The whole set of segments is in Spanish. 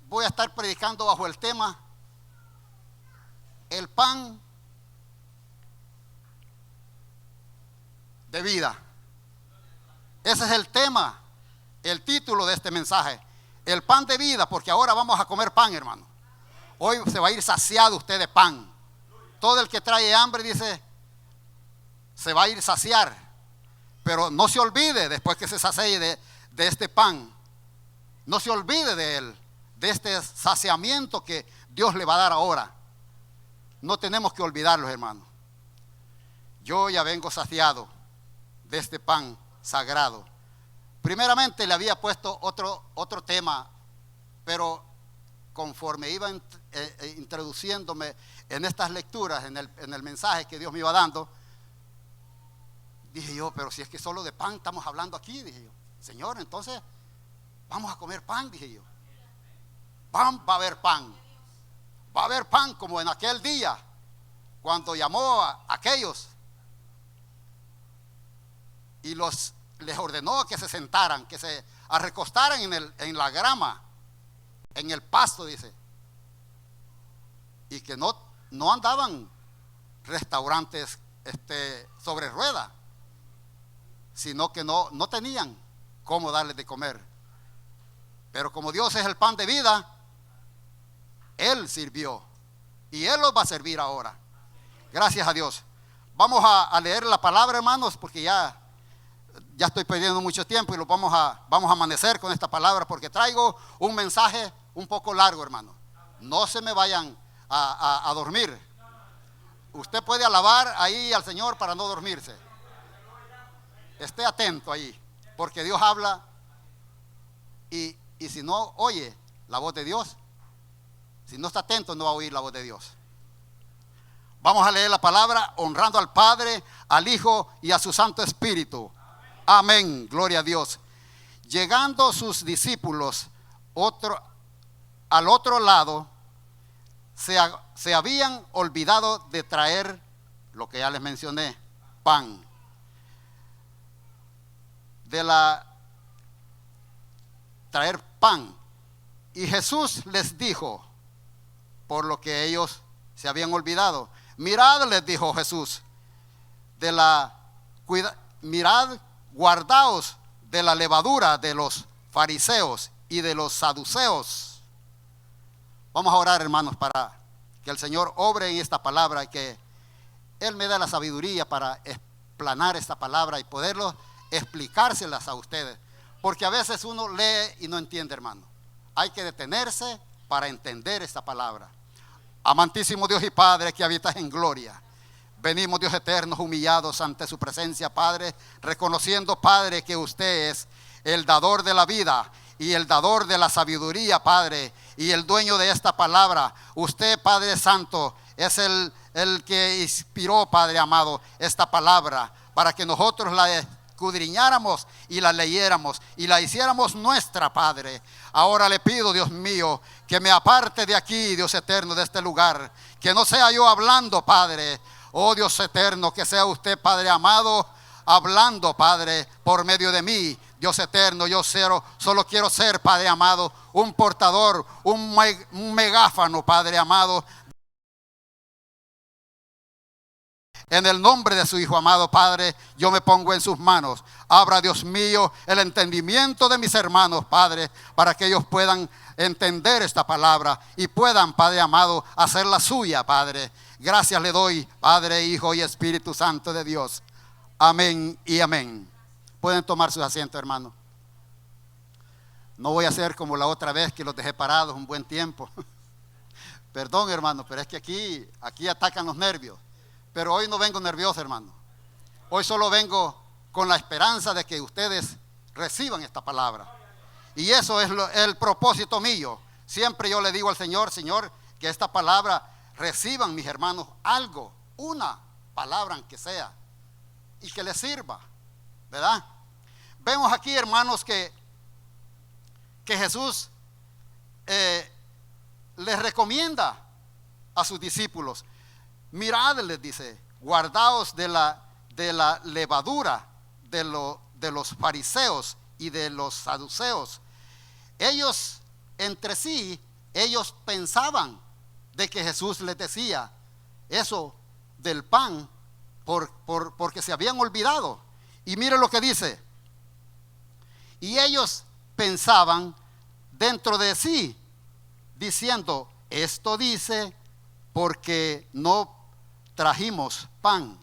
voy a estar predicando bajo el tema el pan de vida. Ese es el tema, el título de este mensaje, el pan de vida, porque ahora vamos a comer pan, hermano. Hoy se va a ir saciado usted de pan. Todo el que trae hambre, dice, se va a ir saciar. Pero no se olvide, después que se sacie de este pan, no se olvide de él, de este saciamiento que Dios le va a dar ahora. No tenemos que olvidarlo, hermano. Yo ya vengo saciado de este pan sagrado. Primeramente le había puesto otro tema, pero conforme iba introduciéndome en estas lecturas, en el mensaje que Dios me iba dando, dije yo, pero si es que solo de pan estamos hablando aquí, dije yo, Señor, entonces vamos a comer pan, dije yo. Va a haber pan. Va a haber pan como en aquel día, cuando llamó a aquellos y les ordenó que se sentaran, que se recostaran en la grama, en el pasto, dice. Y que no andaban restaurantes sobre ruedas, sino que no tenían cómo darles de comer. Pero como Dios es el pan de vida, Él sirvió y Él los va a servir ahora. Gracias a Dios. Vamos a leer la palabra, hermanos, porque ya estoy perdiendo mucho tiempo y vamos a amanecer con esta palabra, porque traigo un mensaje un poco largo, hermano. No se me vayan a dormir. Usted puede alabar ahí al Señor para no dormirse. Esté atento ahí, porque Dios habla y si no oye la voz de Dios, si no está atento, no va a oír la voz de Dios. Vamos a leer la palabra honrando al Padre, al Hijo y a su Santo Espíritu. Amén, gloria a Dios. Llegando sus discípulos al otro lado, se habían olvidado de traer lo que ya les mencioné, pan. Traer pan. Y Jesús les dijo, por lo que ellos se habían olvidado, mirad, les dijo Jesús, mirad, guardaos de la levadura de los fariseos y de los saduceos. Vamos a orar, hermanos, para que el Señor obre en esta palabra y que Él me dé la sabiduría para explanar esta palabra y poderlo explicárselas a ustedes, porque a veces uno lee y no entiende, hermano. Hay que detenerse para entender esta palabra. Amantísimo Dios y Padre que habitas en gloria, venimos, Dios eterno, humillados ante su presencia, Padre, reconociendo, Padre, que usted es el dador de la vida y el dador de la sabiduría, Padre, y el dueño de esta palabra. Usted, Padre Santo, es el que inspiró, Padre amado, esta palabra para que nosotros la escudriñáramos y la leyéramos y la hiciéramos nuestra, Padre. Ahora le pido, Dios mío, que me aparte de aquí, Dios eterno, de este lugar, que no sea yo hablando, Padre. Oh Dios eterno, que sea usted, Padre amado, hablando, Padre, por medio de mí. Dios eterno, yo solo quiero ser, Padre amado, un portador, un megáfano, Padre amado. En el nombre de su Hijo amado, Padre, yo me pongo en sus manos. Abra, Dios mío, el entendimiento de mis hermanos, Padre, para que ellos puedan entender esta palabra y puedan, Padre amado, hacerla suya, Padre. Gracias le doy, Padre, Hijo y Espíritu Santo de Dios. Amén y amén. Pueden tomar sus asientos, hermanos. No voy a hacer como la otra vez que los dejé parados un buen tiempo. Perdón, hermano, pero es que aquí atacan los nervios. Pero hoy no vengo nervioso, hermano. Hoy solo vengo con la esperanza de que ustedes reciban esta palabra. Y eso es el propósito mío. Siempre yo le digo al Señor, Señor, que esta palabra reciban mis hermanos algo, una palabra aunque sea, y que les sirva, ¿verdad? Vemos aquí, hermanos, que Jesús les recomienda a sus discípulos. Mirad, les dice, guardaos de la levadura de los fariseos y de los saduceos. Ellos entre sí ellos pensaban de que Jesús les decía eso del pan porque se habían olvidado. Y mire lo que dice. Y ellos pensaban dentro de sí, diciendo, esto dice porque no trajimos pan.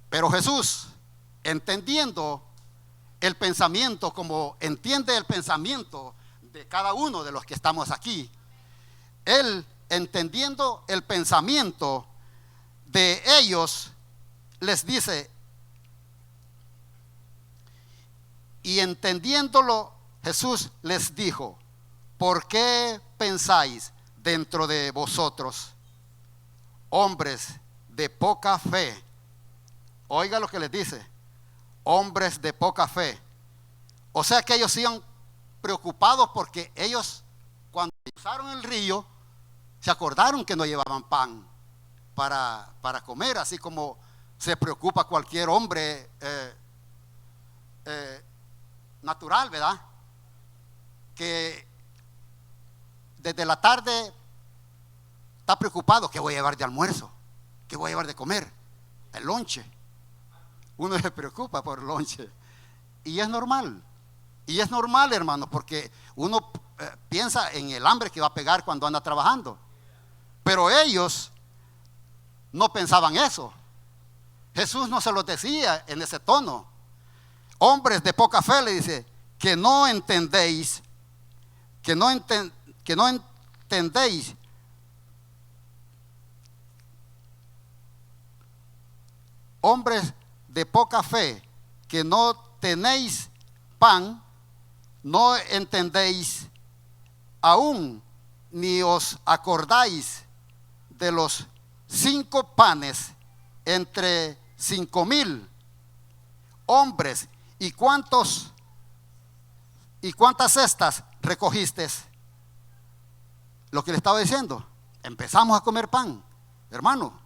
Pero Jesús, entendiendo el pensamiento como entiende el pensamiento de cada uno de los que estamos aquí, Él, entendiendo el pensamiento de ellos, les dice, y entendiéndolo, Jesús les dijo, ¿por qué pensáis dentro de vosotros, hombres de poca fe? Oiga lo que les dice, hombres de poca fe. O sea que ellos sigan preocupados porque ellos, cuando cruzaron el río, se acordaron que no llevaban pan para comer, así como se preocupa cualquier hombre natural, ¿verdad? Que desde la tarde está preocupado, ¿qué voy a llevar de almuerzo? ¿Qué voy a llevar de comer? El lonche. Uno se preocupa por el lonche. Y es normal. Y es normal, hermano, porque uno piensa en el hambre que va a pegar cuando anda trabajando. Pero ellos no pensaban eso. Jesús no se los decía en ese tono. Hombres de poca fe, le dice, que no entendéis, que no entendéis hombres de poca fe, que no tenéis pan, no entendéis aún, ni os acordáis de los 5 panes entre 5,000 hombres, y cuántas cestas recogiste. Lo que le estaba diciendo, empezamos a comer pan, hermano.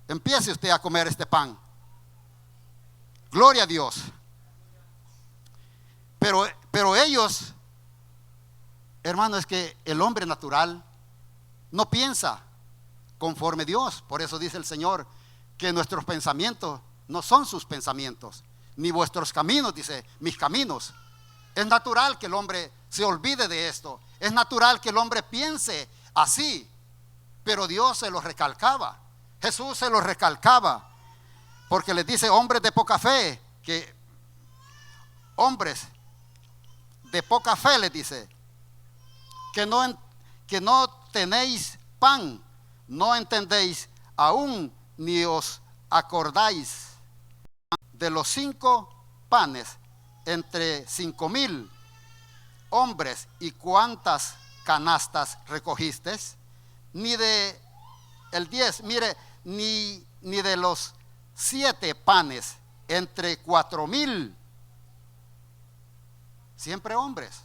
Empiece usted a comer este pan. Gloria a Dios. Pero ellos, hermano, es que el hombre natural no piensa conforme Dios. Por eso dice el Señor que nuestros pensamientos no son sus pensamientos, ni vuestros caminos, dice, mis caminos. Es natural que el hombre se olvide de esto. Es natural que el hombre piense así. Pero Dios se lo recalcaba. Jesús se lo recalcaba. Porque les dice, hombres de poca fe, que hombres de poca fe, les dice, que no tenéis pan, no entendéis aún, ni os acordáis de los 5 panes entre 5,000 hombres, y cuántas canastas recogiste, ni de el 10, mire, ni de los 7 panes entre 4,000, siempre hombres,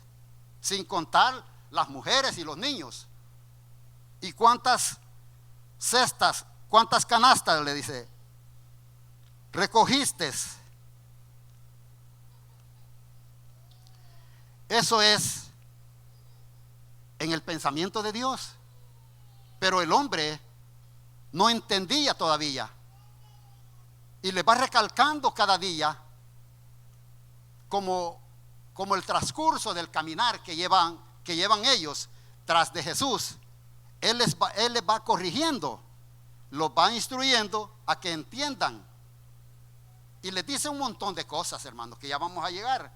sin contar las mujeres y los niños. Y cuántas cestas, cuántas canastas, le dice, recogiste. Eso es en el pensamiento de Dios. Pero el hombre no entendía todavía. Y le va recalcando cada día como el transcurso del caminar que llevan ellos tras de Jesús. Él les va corrigiendo, los va instruyendo a que entiendan. Y les dice un montón de cosas, hermanos, que ya vamos a llegar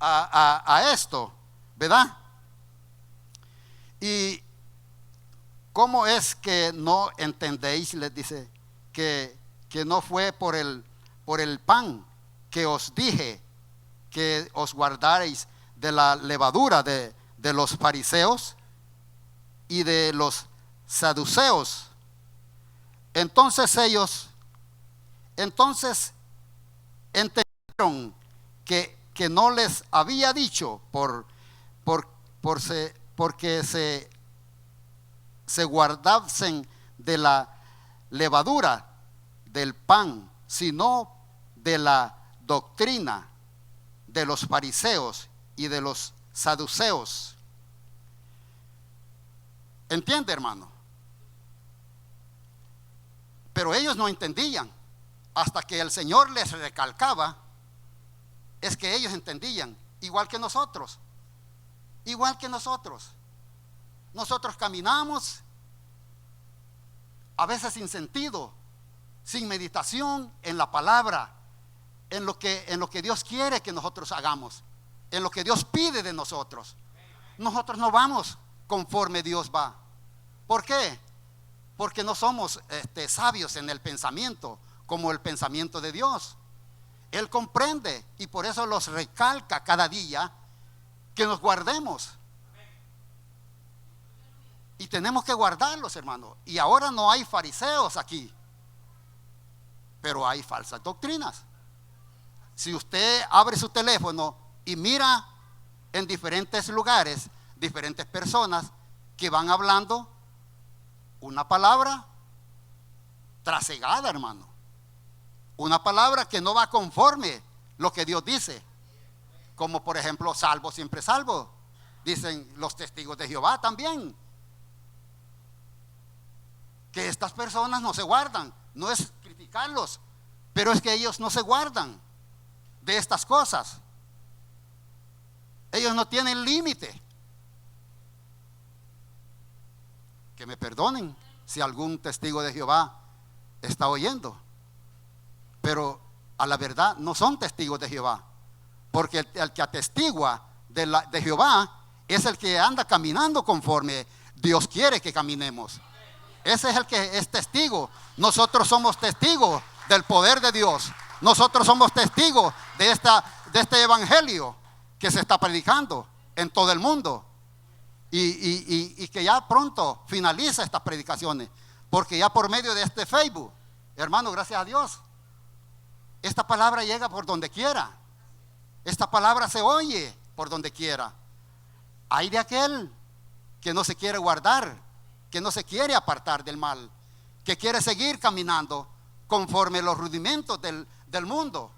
a esto, ¿verdad? Y ¿cómo es que no entendéis? Les dice que no fue por el pan que os dije que os guardaréis de la levadura de los fariseos y de los saduceos. Entonces entendieron que no les había dicho porque se guardasen de la levadura del pan, sino de la doctrina de los fariseos y de los saduceos. ¿Entiende, hermano? Pero ellos no entendían. Hasta que el Señor les recalcaba, es que ellos entendían, igual que nosotros. Igual que nosotros. Nosotros caminamos a veces sin sentido, sin meditación en la palabra, en lo que Dios quiere que nosotros hagamos, en lo que Dios pide de nosotros. Nosotros no vamos conforme Dios va. ¿Por qué? Porque no somos sabios en el pensamiento como el pensamiento de Dios. Él comprende y por eso los recalca cada día que nos guardemos. Y tenemos que guardarlos, hermanos. Y ahora no hay fariseos aquí, pero hay falsas doctrinas. Si usted abre su teléfono y mira en diferentes lugares, diferentes personas que van hablando una palabra trasegada, hermano. Una palabra que no va conforme lo que Dios dice. Como por ejemplo, salvo siempre salvo. Dicen los testigos de Jehová también. Que estas personas no se guardan. No es criticarlos, pero es que ellos no se guardan de estas cosas. Ellos no tienen límite. Que me perdonen si algún testigo de Jehová está oyendo, pero a la verdad no son testigos de Jehová, porque el que atestigua de Jehová es el que anda caminando conforme Dios quiere que caminemos. Ese es el que es testigo. Nosotros somos testigos del poder de Dios. Nosotros somos testigos de este evangelio que se está predicando en todo el mundo. Y que ya pronto finaliza estas predicaciones, porque ya por medio de este Facebook, hermano, gracias a Dios, esta palabra llega por donde quiera. Esta palabra se oye por donde quiera. Hay de aquel que no se quiere guardar, que no se quiere apartar del mal, que quiere seguir caminando conforme los rudimentos del mundo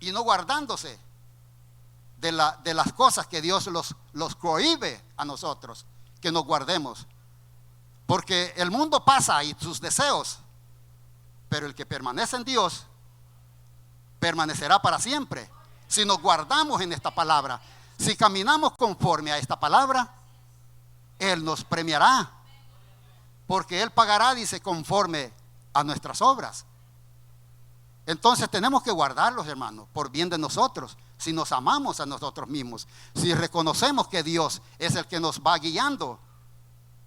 y no guardándose de las cosas que Dios los prohíbe a nosotros, que nos guardemos. Porque el mundo pasa y sus deseos, pero el que permanece en Dios permanecerá para siempre. Si nos guardamos en esta palabra, si caminamos conforme a esta palabra, Él nos premiará, porque Él pagará, dice, conforme a nuestras obras. Entonces tenemos que guardarlos, hermanos, por bien de nosotros. Si nos amamos a nosotros mismos, si reconocemos que Dios es el que nos va guiando,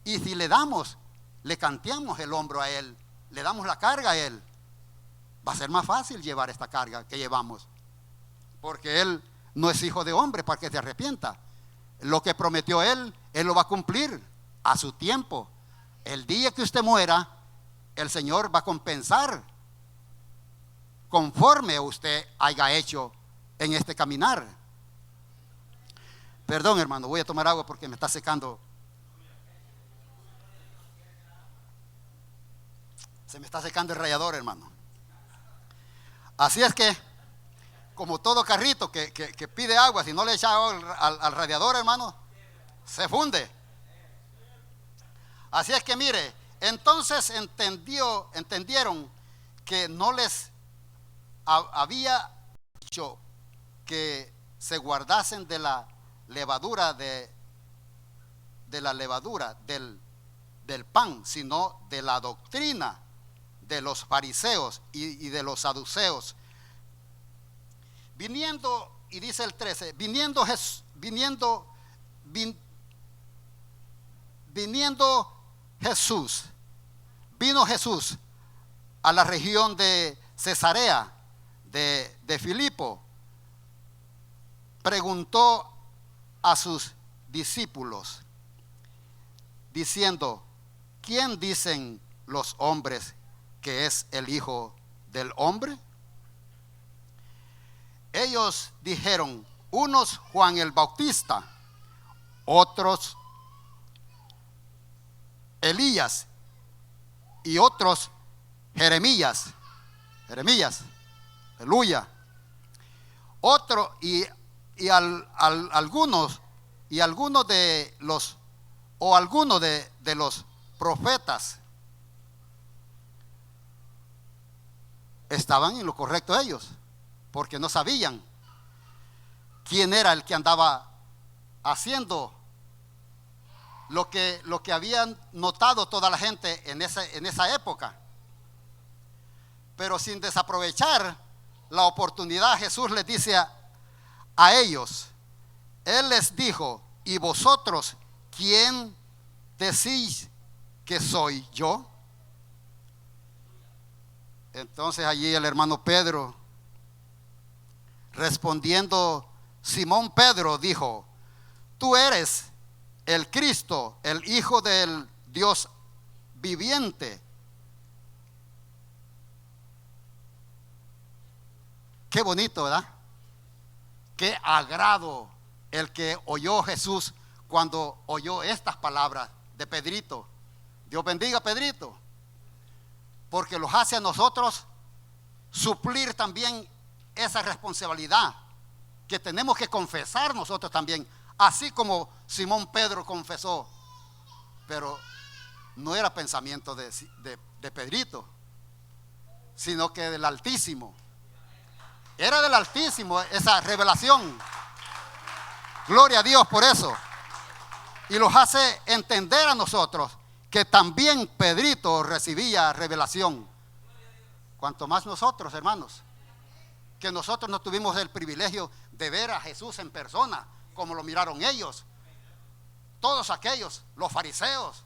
y si le canteamos el hombro a Él, le damos la carga a Él, va a ser más fácil llevar esta carga que llevamos, porque Él no es hijo de hombre para que se arrepienta. Lo que prometió Él lo va a cumplir a su tiempo. El día que usted muera, el Señor va a compensar conforme usted haya hecho en este caminar. Perdón, hermano, voy a tomar agua porque me está secando. Se me está secando el radiador, hermano. Así es que, como todo carrito que pide agua, si no le echa agua al radiador, hermano, se funde. Así es que mire, entonces entendieron que no les había dicho que se guardasen de la levadura del pan, sino de la doctrina de los fariseos y de los saduceos. Viniendo, y dice el 13, viniendo Jesús, vino Jesús a la región de Cesarea de Filipo, preguntó a sus discípulos diciendo: ¿quién dicen los hombres que es el Hijo del Hombre? Ellos dijeron, unos Juan el Bautista, otros Elías y otros Jeremías, aleluya. algunos de los de los profetas estaban en lo correcto ellos, porque no sabían quién era el que andaba haciendo lo que habían notado toda la gente en esa época. Pero sin desaprovechar la oportunidad, Jesús les dice a ellos, Él les dijo: ¿y vosotros quién decís que soy yo? Entonces allí el hermano Pedro, respondiendo, Simón Pedro dijo: tú eres el Cristo, el Hijo del Dios viviente. Qué bonito, ¿verdad? Qué agrado el que oyó Jesús cuando oyó estas palabras de Pedrito. Dios bendiga a Pedrito, porque los hace a nosotros suplir también esa responsabilidad que tenemos que confesar nosotros también, así como Simón Pedro confesó. Pero no era pensamiento de Pedrito, sino que del Altísimo. Era del Altísimo esa revelación. Gloria a Dios por eso. Y los hace entender a nosotros que también Pedrito recibía revelación. Cuanto más nosotros, hermanos, que nosotros no tuvimos el privilegio de ver a Jesús en persona, como lo miraron ellos. Todos aquellos, los fariseos,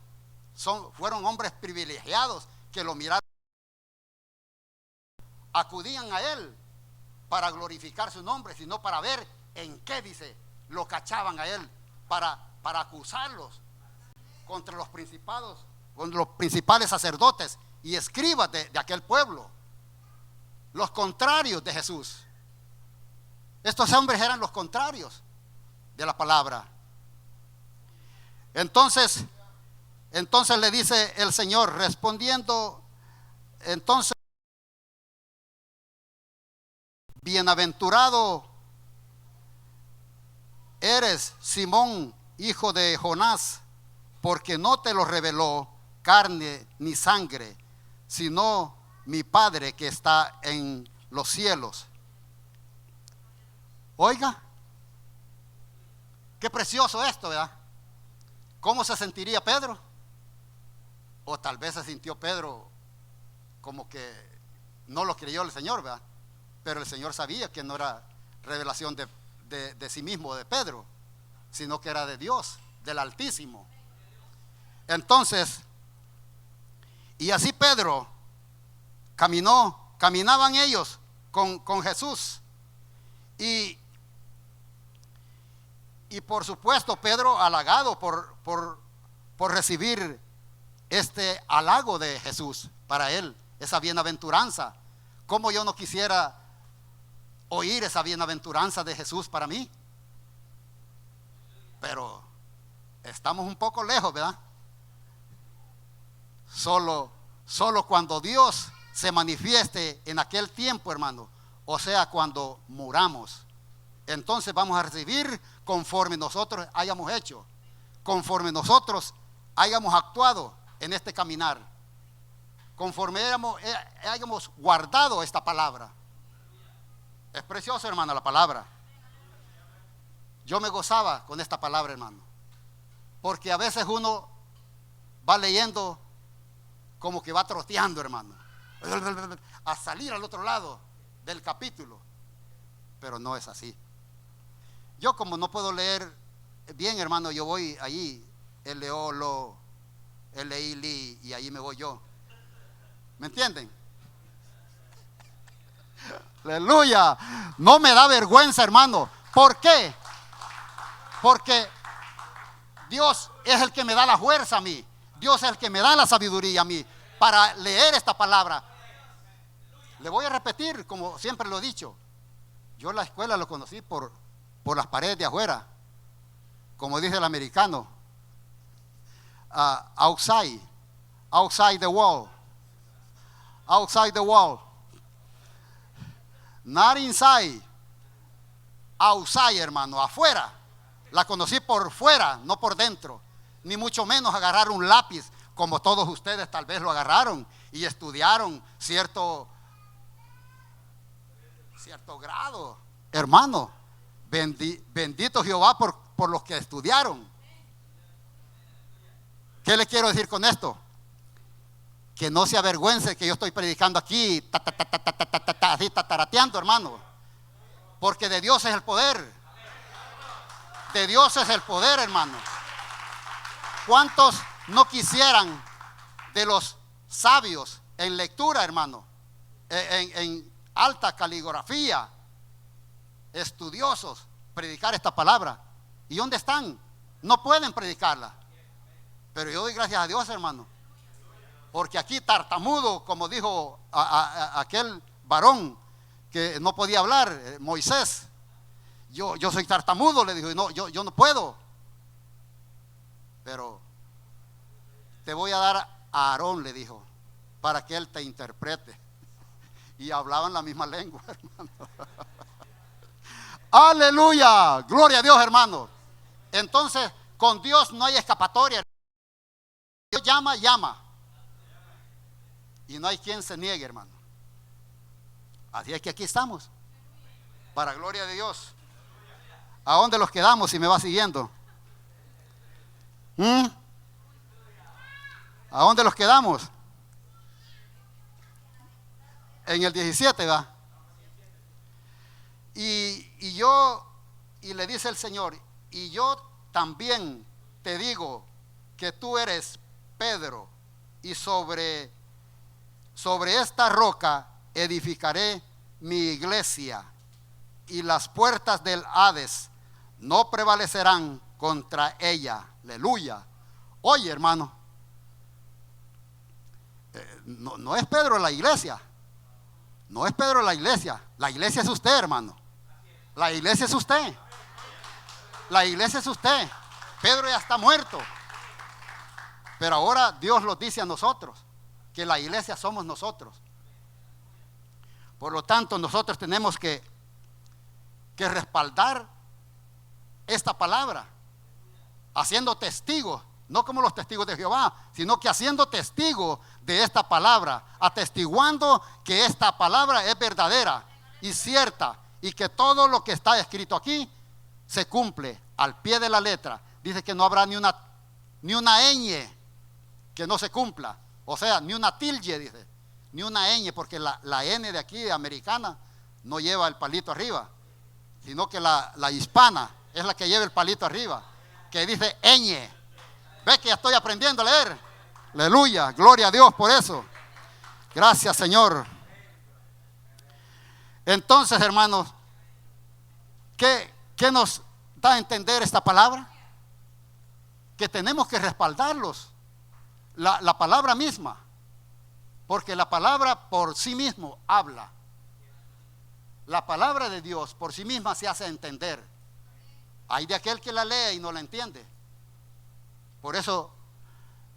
fueron hombres privilegiados que lo miraron. Acudían a él para glorificar su nombre, sino para ver en qué, dice, lo cachaban a él, para acusarlos contra los principados, contra los principales sacerdotes y escribas de aquel pueblo, los contrarios de Jesús. Estos hombres eran los contrarios de la palabra. Entonces le dice el Señor, respondiendo, entonces, bienaventurado eres, Simón, hijo de Jonás, porque no te lo reveló carne ni sangre, sino mi Padre que está en los cielos. Oiga, qué precioso esto, ¿verdad? ¿Cómo se sentiría Pedro? O tal vez se sintió Pedro como que no lo creyó el Señor, ¿verdad? Pero el Señor sabía que no era revelación de sí mismo, de Pedro, sino que era de Dios, del Altísimo. Entonces, y así Pedro caminaban ellos con Jesús. Y por supuesto Pedro halagado por recibir este halago de Jesús para él, esa bienaventuranza. ¿Cómo yo no quisiera oír esa bienaventuranza de Jesús para mí? Pero estamos un poco lejos, ¿verdad? Solo cuando Dios se manifieste en aquel tiempo, hermano, o sea, cuando muramos, entonces vamos a recibir conforme nosotros hayamos hecho, conforme nosotros hayamos actuado en este caminar, conforme hayamos guardado esta palabra. Es precioso, hermano, la palabra. Yo me gozaba con esta palabra, hermano, porque a veces uno va leyendo como que va troteando, hermano, a salir al otro lado del capítulo, pero no es así. Yo, como no puedo leer bien, hermano, yo voy allí, leí, y ahí me voy yo. ¿Me entienden? Aleluya. No me da vergüenza, hermano. ¿Por qué? Porque Dios es el que me da la fuerza a mí. Dios es el que me da la sabiduría a mí para leer esta palabra. Le voy a repetir, como siempre lo he dicho. Yo la escuela lo conocí por las paredes de afuera, como dice el americano, outside the wall, not inside. outside, hermano, afuera. La conocí por fuera, no por dentro. Ni mucho menos agarrar un lápiz, como todos ustedes tal vez lo agarraron y estudiaron cierto grado. Hermano, bendito Jehová por los que estudiaron. ¿Qué le quiero decir con esto? Que no se avergüence que yo estoy predicando aquí, así tatarateando, hermano. Porque de Dios es el poder. De Dios es el poder, hermano. ¿Cuántos no quisieran de los sabios en lectura, hermano? En alta caligrafía, estudiosos, predicar esta palabra. ¿Y dónde están? No pueden predicarla. Pero yo doy gracias a Dios, hermano. Porque aquí tartamudo, como dijo aquel varón que no podía hablar, Moisés. Yo soy tartamudo, le dijo, no, yo no puedo. Pero te voy a dar a Aarón, le dijo, para que él te interprete. Y hablaban la misma lengua, hermano. Aleluya, gloria a Dios, hermano. Entonces, con Dios no hay escapatoria. Dios llama, llama. Y no hay quien se niegue, hermano. Así es que aquí estamos, para gloria de Dios. ¿A dónde los quedamos si me va siguiendo? ¿A dónde los quedamos? En el 17, ¿va? Y le dice el Señor, y yo también te digo que tú eres Pedro, y sobre esta roca edificaré mi iglesia, y las puertas del Hades no prevalecerán contra ella. Aleluya. Oye, hermano, no es Pedro la iglesia. No es Pedro la iglesia. La iglesia es usted, hermano. La iglesia es usted. La iglesia es usted. Pedro ya está muerto. Pero ahora Dios lo dice a nosotros, que la iglesia somos nosotros. Por lo tanto, nosotros tenemos que respaldar esta palabra, haciendo testigos, no como los testigos de Jehová, sino que haciendo testigos de esta palabra, atestiguando que esta palabra es verdadera y cierta, y que todo lo que está escrito aquí se cumple al pie de la letra. Dice que no habrá ni una ñ que no se cumpla, o sea, ni una tilde, dice, ni una ñ, porque la N de aquí, americana, no lleva el palito arriba, sino que la hispana es la que lleva el palito arriba, que dice ñ. ¿Ves que ya estoy aprendiendo a leer? Aleluya, gloria a Dios por eso. Gracias, Señor. Entonces, hermanos, ¿qué nos da a entender esta palabra? Que tenemos que respaldarlos. La palabra misma, porque la palabra por sí mismo habla. La palabra de Dios por sí misma se hace entender. Hay de aquel que la lee y no la entiende. Por eso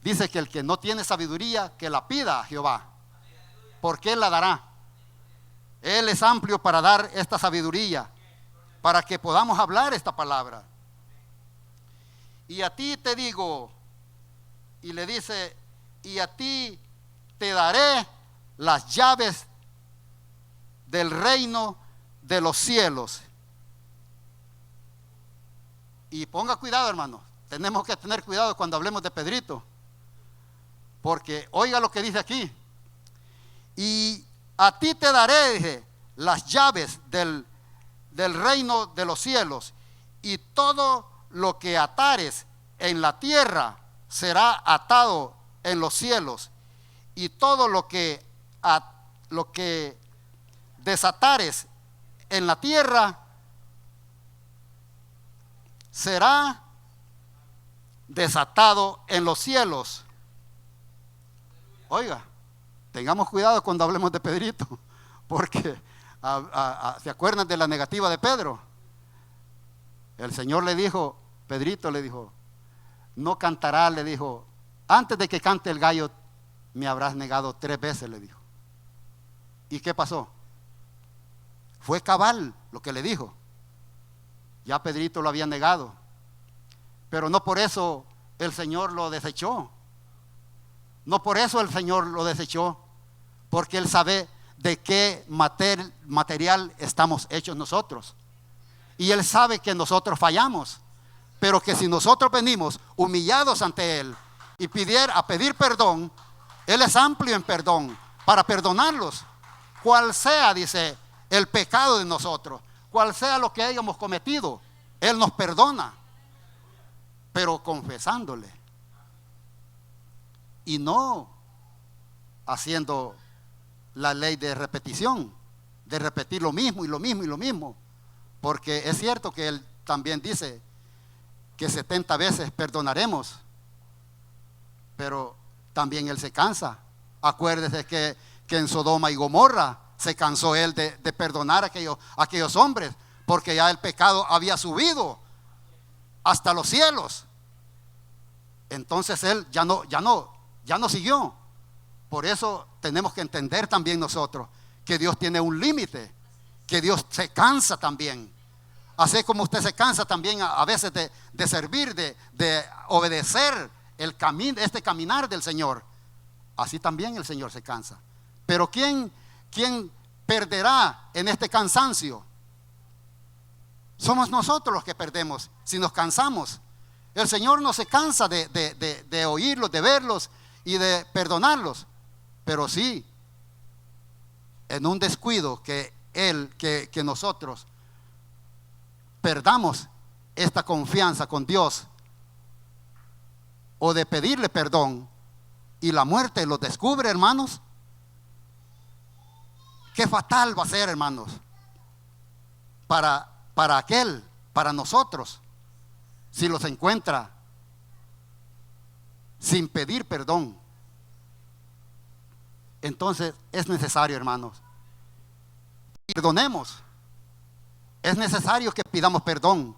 dice que el que no tiene sabiduría, que la pida a Jehová, porque Él la dará. Él es amplio para dar esta sabiduría, para que podamos hablar esta palabra. Y a ti te digo, y le dice, y a ti te daré las llaves del reino de los cielos. Y ponga cuidado, hermano, tenemos que tener cuidado cuando hablemos de Pedrito, porque oiga lo que dice aquí. Y a ti te daré, dije, las llaves del reino de los cielos, y todo lo que atares en la tierra será atado en los cielos, y todo lo que desatares en la tierra será desatado en los cielos. Oiga, tengamos cuidado cuando hablemos de Pedrito, porque ¿se acuerdan de la negativa de Pedro? El Señor le dijo, Pedrito le dijo, no cantará, le dijo, antes de que cante el gallo me habrás negado 3 veces, le dijo. ¿Y qué pasó? Fue cabal lo que le dijo. Ya Pedrito lo había negado, pero no por eso el Señor lo desechó. No por eso el Señor lo desechó, porque Él sabe de qué material estamos hechos nosotros. Y Él sabe que nosotros fallamos, pero que si nosotros venimos humillados ante Él y a pedir perdón, Él es amplio en perdón para perdonarlos. Cual sea, dice, el pecado de nosotros, cual sea lo que hayamos cometido, Él nos perdona, pero confesándole y no haciendo la ley de repetición, de repetir lo mismo y lo mismo y lo mismo. Porque es cierto que Él también dice que 70 veces perdonaremos, pero también Él se cansa. Acuérdese que en Sodoma y Gomorra se cansó Él de perdonar a aquellos hombres, porque ya el pecado había subido hasta los cielos. Entonces Él ya no siguió. Por eso tenemos que entender también nosotros que Dios tiene un límite, que Dios se cansa también. Así como usted se cansa también a veces de servir, de obedecer este caminar del Señor. Así también el Señor se cansa. Pero ¿quién perderá en este cansancio? Somos nosotros los que perdemos si nos cansamos. El Señor no se cansa de oírlos, de verlos y de perdonarlos. Pero sí, en un descuido que nosotros perdamos esta confianza con Dios, o de pedirle perdón, y la muerte los descubre, hermanos, qué fatal va a ser, hermanos, para nosotros, si los encuentra sin pedir perdón. Entonces es necesario, hermanos, perdonemos. Es necesario que pidamos perdón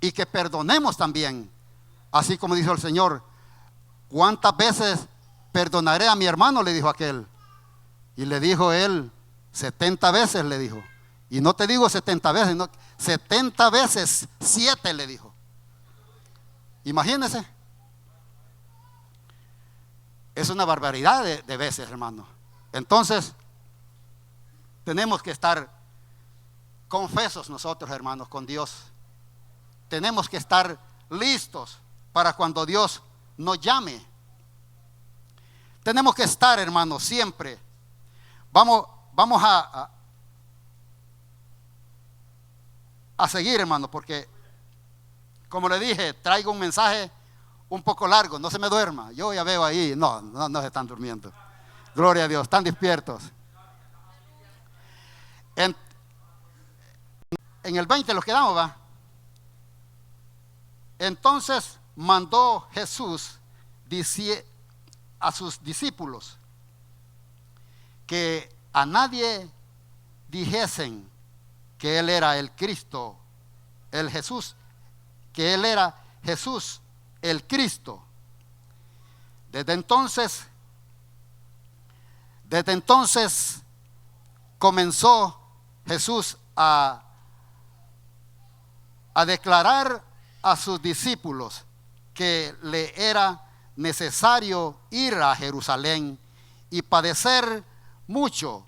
y que perdonemos también. Así como dijo el Señor: ¿cuántas veces perdonaré a mi hermano?, le dijo aquel. Y le dijo él: 70 veces, le dijo. Y no te digo 70 veces, no, 70 veces 7, le dijo. Imagínense. Es una barbaridad de veces, hermano. Entonces, tenemos que estar confesos nosotros, hermanos, con Dios. Tenemos que estar listos para cuando Dios nos llame. Tenemos que estar, hermanos, siempre. Vamos a seguir, hermano, porque como le dije, traigo un mensaje un poco largo. No se me duerma. Yo ya veo ahí, no se están durmiendo. Gloria a Dios, están despiertos. En el 20 los quedamos, ¿va? Entonces mandó Jesús a sus discípulos que a nadie dijesen que Él era el Cristo, el Jesús, que Él era Jesús, el Cristo. Desde entonces comenzó Jesús a declarar a sus discípulos que le era necesario ir a Jerusalén y padecer mucho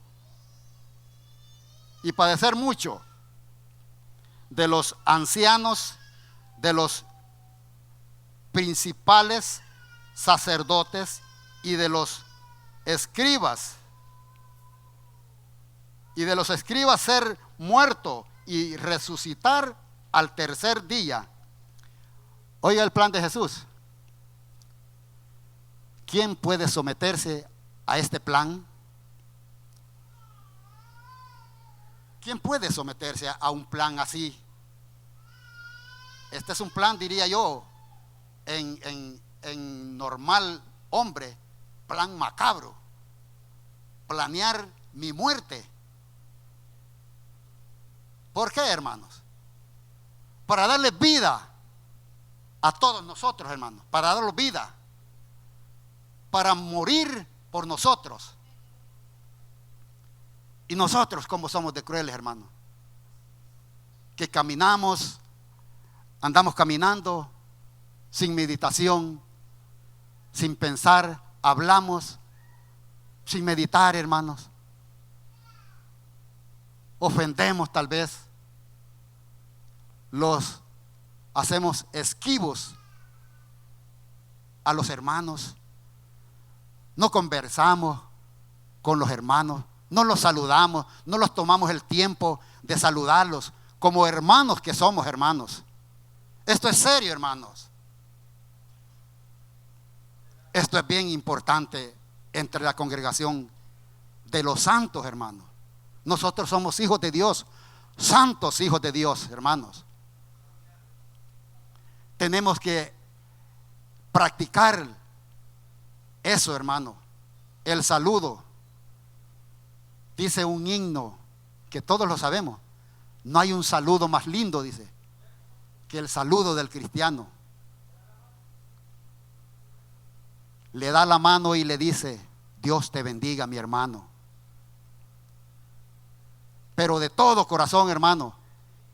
de los ancianos, de los principales sacerdotes y de los escribas, ser muerto y resucitar al tercer día. Oiga el plan de Jesús. ¿Quién puede someterse a este plan? ¿Quién puede someterse a un plan así? Este es un plan, diría yo, en normal hombre, plan macabro. Planear mi muerte. ¿Por qué, hermanos? Para darle vida a todos nosotros, hermanos. Para darles vida. Para morir por nosotros. Y nosotros, como somos de crueles, hermanos, que caminamos andamos caminando sin meditación, sin pensar, hablamos sin meditar, hermanos. Ofendemos tal vez, los hacemos esquivos a los hermanos, no conversamos con los hermanos, no los saludamos, no los tomamos el tiempo de saludarlos como hermanos que somos, hermanos. Esto es serio, hermanos. Esto es bien importante entre la congregación de los santos, hermanos. Nosotros somos hijos de Dios, santos hijos de Dios, hermanos. Tenemos que practicar eso, hermano. El saludo. Dice un himno que todos lo sabemos. No hay un saludo más lindo, dice, que el saludo del cristiano. Le da la mano y le dice: Dios te bendiga, mi hermano. Pero de todo corazón, hermano.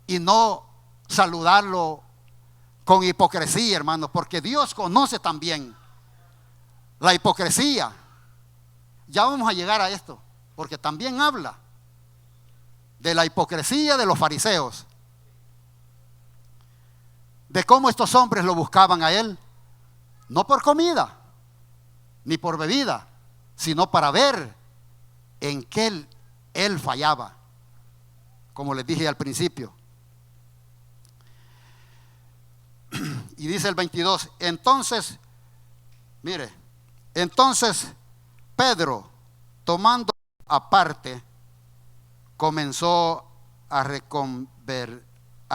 Y no saludarlo con hipocresía, hermano, porque Dios conoce también la hipocresía. Ya vamos a llegar a esto, porque también habla de la hipocresía de los fariseos, de cómo estos hombres lo buscaban a él, no por comida ni por bebida, sino para ver en qué él fallaba, como les dije al principio. Y dice el 22, entonces, mire, entonces Pedro, tomando aparte, comenzó a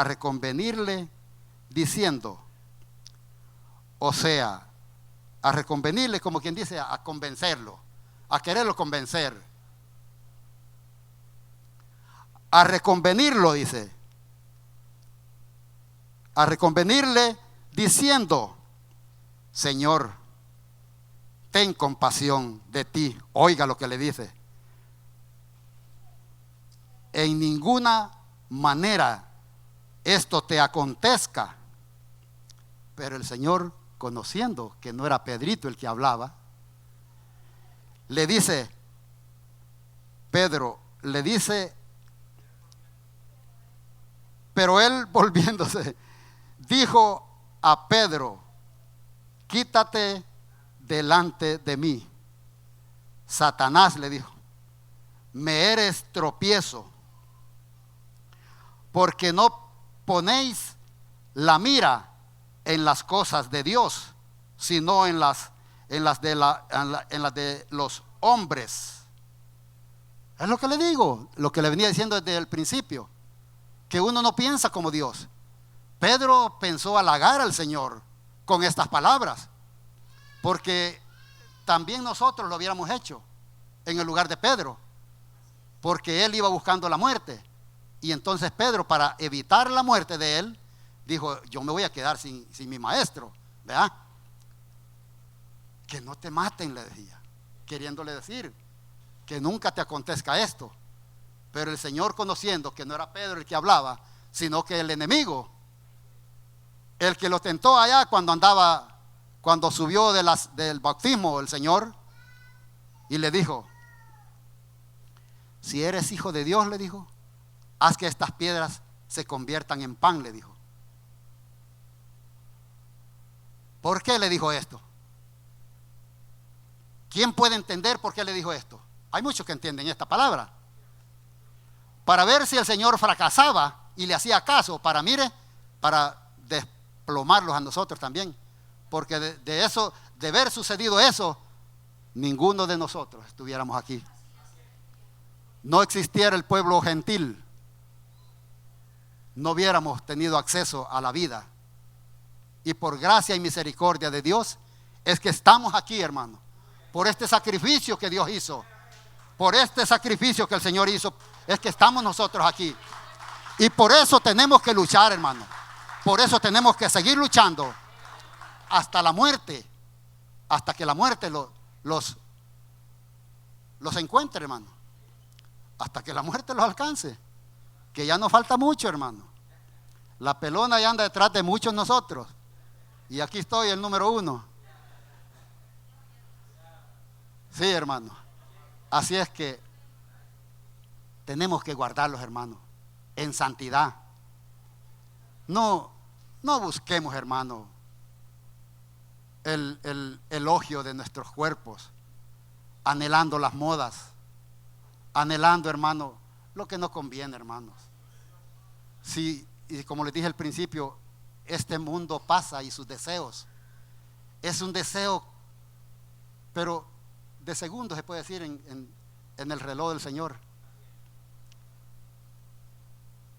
reconvenirle diciendo, o sea, a reconvenirle, como quien dice, a convencerlo, a quererlo convencer, a reconvenirlo, dice, a reconvenirle diciendo, Señor, ten compasión de ti. Oiga lo que le dice: en ninguna manera esto te acontezca. Pero el Señor, conociendo que no era Pedrito el que hablaba, le dice, Pedro le dice, pero él volviéndose, dijo a Pedro, quítate delante de mí, Satanás, le dijo, me eres tropiezo, porque no ponéis la mira en las cosas de Dios, sino en las de los hombres. Es lo que le digo, lo que le venía diciendo desde el principio, que uno no piensa como Dios. Pedro pensó halagar al Señor con estas palabras, porque también nosotros lo hubiéramos hecho en el lugar de Pedro, porque él iba buscando la muerte. Y entonces Pedro, para evitar la muerte de él, dijo, yo me voy a quedar sin mi maestro, ¿verdad? Que no te maten, le decía, queriéndole decir que nunca te acontezca esto. Pero el Señor, conociendo que no era Pedro el que hablaba, sino que el enemigo, el que lo tentó allá cuando subió del bautismo el Señor, y le dijo, si eres hijo de Dios, le dijo, haz que estas piedras se conviertan en pan, le dijo. ¿Por qué le dijo esto? ¿Quién puede entender por qué le dijo esto? Hay muchos que entienden esta palabra. Para ver si el Señor fracasaba y le hacía caso, para desplomarlos a nosotros también. Porque de eso, de haber sucedido eso, ninguno de nosotros estuviéramos aquí. No existiera el pueblo gentil, no hubiéramos tenido acceso a la vida. Y por gracia y misericordia de Dios es que estamos aquí, hermano, por este sacrificio que Dios hizo, por este sacrificio que el Señor hizo, es que estamos nosotros aquí. Y por eso tenemos que luchar, hermano. Por eso tenemos que seguir luchando hasta la muerte, hasta que la muerte los encuentre, hermano, hasta que la muerte los alcance, que ya no falta mucho, hermano. La pelona ya anda detrás de muchos nosotros. Y aquí estoy, el número 1. Sí, hermano. Así es que tenemos que guardarlos, hermano, en santidad. No busquemos, hermano, el elogio de nuestros cuerpos, anhelando las modas, anhelando, hermano, lo que no conviene, hermanos. Sí, y como les dije al principio, este mundo pasa y sus deseos. Es un deseo, pero de segundos se puede decir en el reloj del Señor.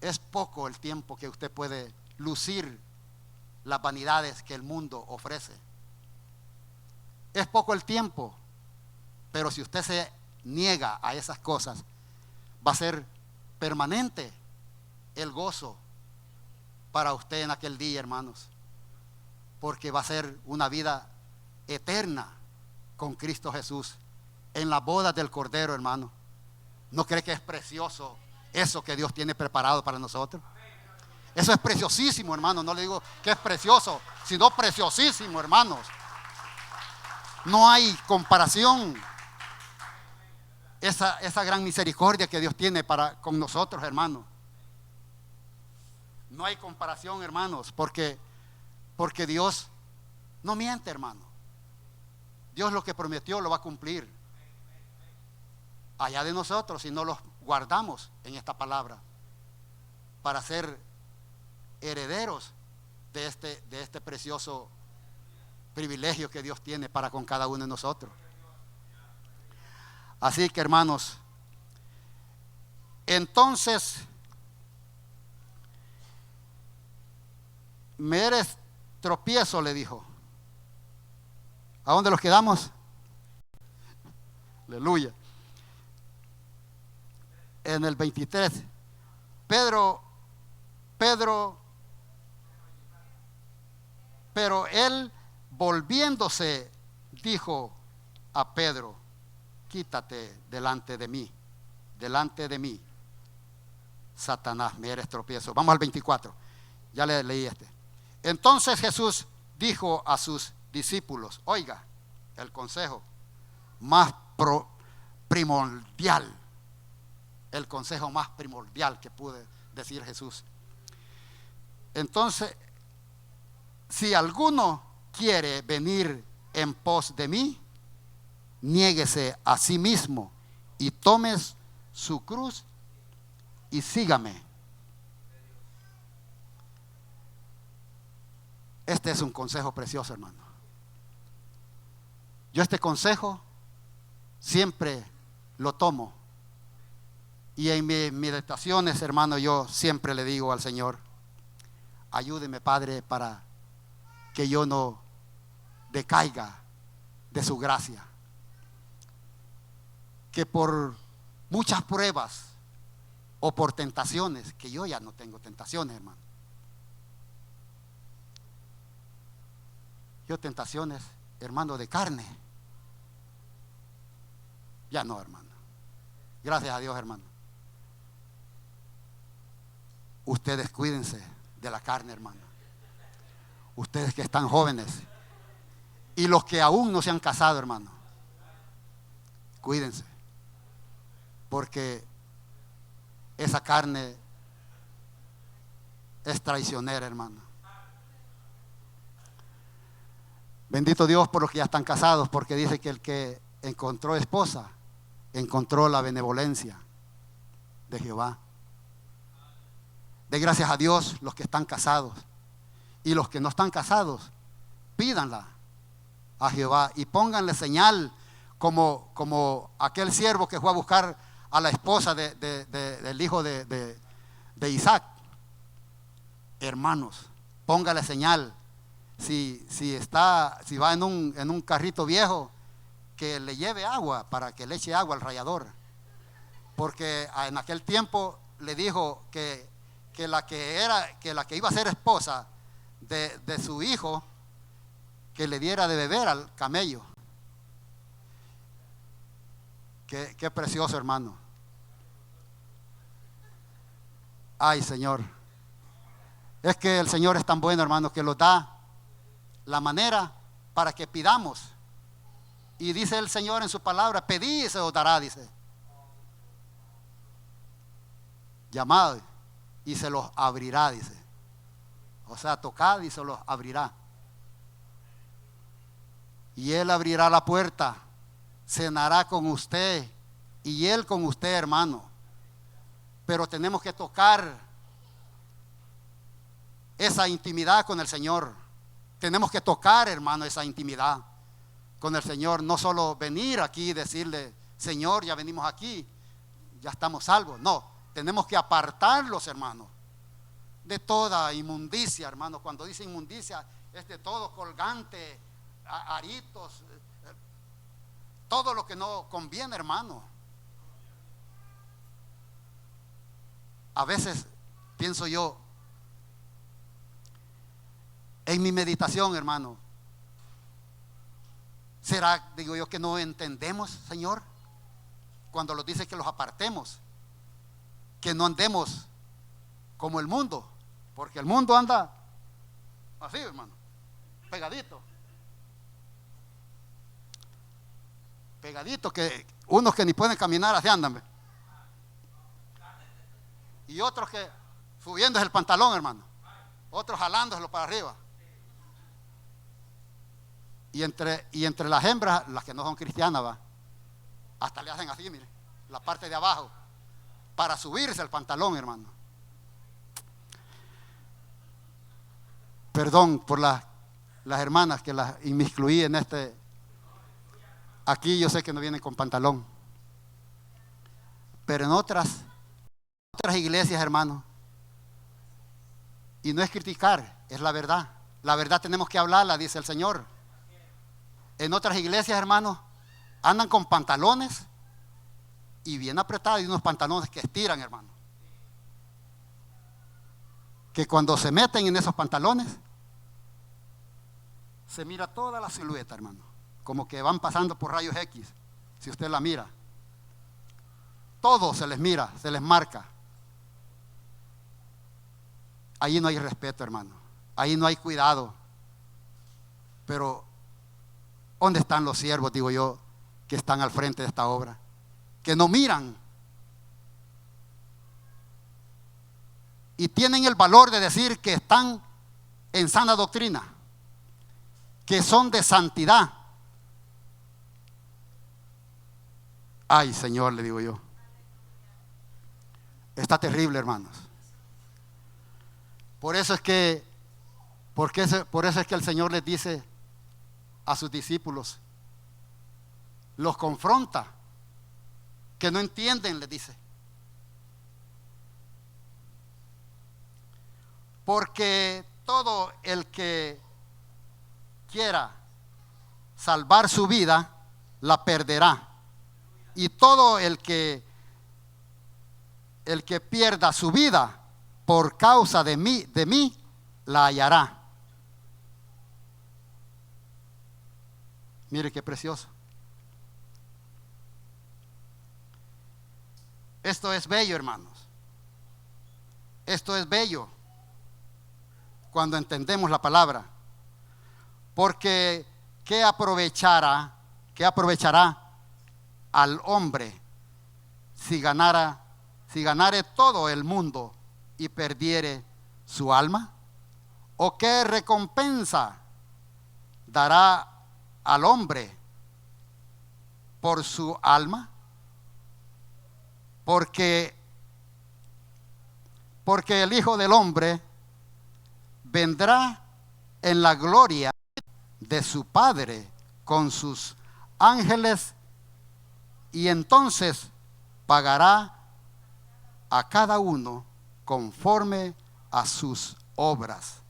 Es poco el tiempo que usted puede lucir las vanidades que el mundo ofrece. Es poco el tiempo, pero si usted se niega a esas cosas, va a ser permanente el gozo para usted en aquel día, hermanos, porque va a ser una vida eterna con Cristo Jesús en las bodas del Cordero, hermano. ¿No cree que es precioso eso que Dios tiene preparado para nosotros? Eso es preciosísimo, hermano. No le digo que es precioso, sino preciosísimo, hermanos. No hay comparación. Esa gran misericordia que Dios tiene con nosotros, hermanos. No hay comparación, hermanos, porque Dios no miente, hermano. Dios lo que prometió lo va a cumplir. Allá de nosotros, si no los guardamos en esta palabra, para ser herederos de este precioso privilegio que Dios tiene para con cada uno de nosotros. Así que, hermanos, entonces me eres tropiezo, le dijo. ¿A dónde los quedamos? Aleluya. En el 23, pero él, volviéndose, dijo a Pedro: quítate delante de mí, Satanás, me eres tropiezo. Vamos al 24, ya le leí este. Entonces Jesús dijo a sus discípulos, oiga, el consejo más primordial, el consejo más primordial que pude decir Jesús. Entonces, si alguno quiere venir en pos de mí, niéguese a sí mismo y tome su cruz y sígame. Este es un consejo precioso, hermano. Yo este consejo siempre lo tomo, y en mis meditaciones, hermano, yo siempre le digo al Señor: ayúdeme, Padre, para que yo no decaiga de su gracia, que por muchas pruebas o por tentaciones, que yo ya no tengo tentaciones, hermano. Yo tentaciones, hermano, de carne, ya no, hermano. Gracias a Dios, hermano. Ustedes cuídense de la carne, hermano. Ustedes que están jóvenes y los que aún no se han casado, hermano, cuídense, porque esa carne es traicionera, hermano. Bendito Dios por los que ya están casados, porque dice que el que encontró esposa encontró la benevolencia de Jehová. De gracias a Dios los que están casados, y los que no están casados, pídanla a Jehová y pónganle señal, como aquel siervo que fue a buscar a la esposa del hijo de Isaac. Hermanos, póngale señal. Si va en un carrito viejo, que le lleve agua, para que le eche agua al rallador, porque en aquel tiempo le dijo que la que iba a ser esposa de su hijo, que le diera de beber al camello. Qué precioso, hermano. Ay, Señor, Es que el Señor es tan bueno, hermano, que nos da la manera para que pidamos. Y dice el Señor en su palabra: pedid y se os dará, dice. Llamad y se los abrirá, dice. O sea, tocad y se los abrirá. Y Él abrirá la puerta, cenará con usted y Él con usted, hermano. Pero tenemos que tocar esa intimidad con el Señor. Tenemos que tocar, hermano, esa intimidad con el Señor. No solo venir aquí y decirle: Señor, ya venimos aquí, ya estamos salvos. No, tenemos que apartarlos, hermano, de toda inmundicia, hermano. Cuando dice inmundicia, es de todo colgante, aritos, todo lo que no conviene, hermano. A veces pienso yo, en mi meditación, hermano, ¿será, digo yo, que no entendemos, Señor, cuando nos dice que los apartemos, que no andemos como el mundo? Porque el mundo anda así, hermano, pegadito, que unos que ni pueden caminar así andan, y otros que subiéndose el pantalón, hermano, otros jalándoselo para arriba. Y entre las hembras, las que no son cristianas, va, hasta le hacen así, mire, la parte de abajo, para subirse el pantalón, hermano. Perdón por las hermanas que las inmiscuí en este. Aquí yo sé que no vienen con pantalón, pero en otras iglesias, hermano, y no es criticar, es la verdad. La verdad tenemos que hablarla, dice el Señor. En otras iglesias, hermanos, andan con pantalones y bien apretados, y unos pantalones que estiran, hermano, que cuando se meten en esos pantalones se mira toda la silueta, hermano, como que van pasando por rayos X. Si usted la mira, todo se les mira, se les marca. Ahí no hay respeto, hermano, ahí no hay cuidado. Pero ¿dónde están los siervos, digo yo, que están al frente de esta obra? Que no miran y tienen el valor de decir que están en sana doctrina, que son de santidad. Ay, Señor, le digo yo, está terrible, hermanos. Por eso es que el Señor les dice a sus discípulos, los confronta, que no entienden, les dice. Porque todo el que quiera salvar su vida, la perderá. Y todo el que pierda su vida por causa de mí, la hallará. Mire qué precioso. Esto es bello, hermanos. Esto es bello cuando entendemos la palabra. Porque ¿qué aprovechará al hombre si ganare todo el mundo y perdiere su alma? ¿O qué recompensa dará al hombre por su alma? Porque el Hijo del Hombre vendrá en la gloria de su Padre con sus ángeles, y entonces pagará a cada uno conforme a sus obras.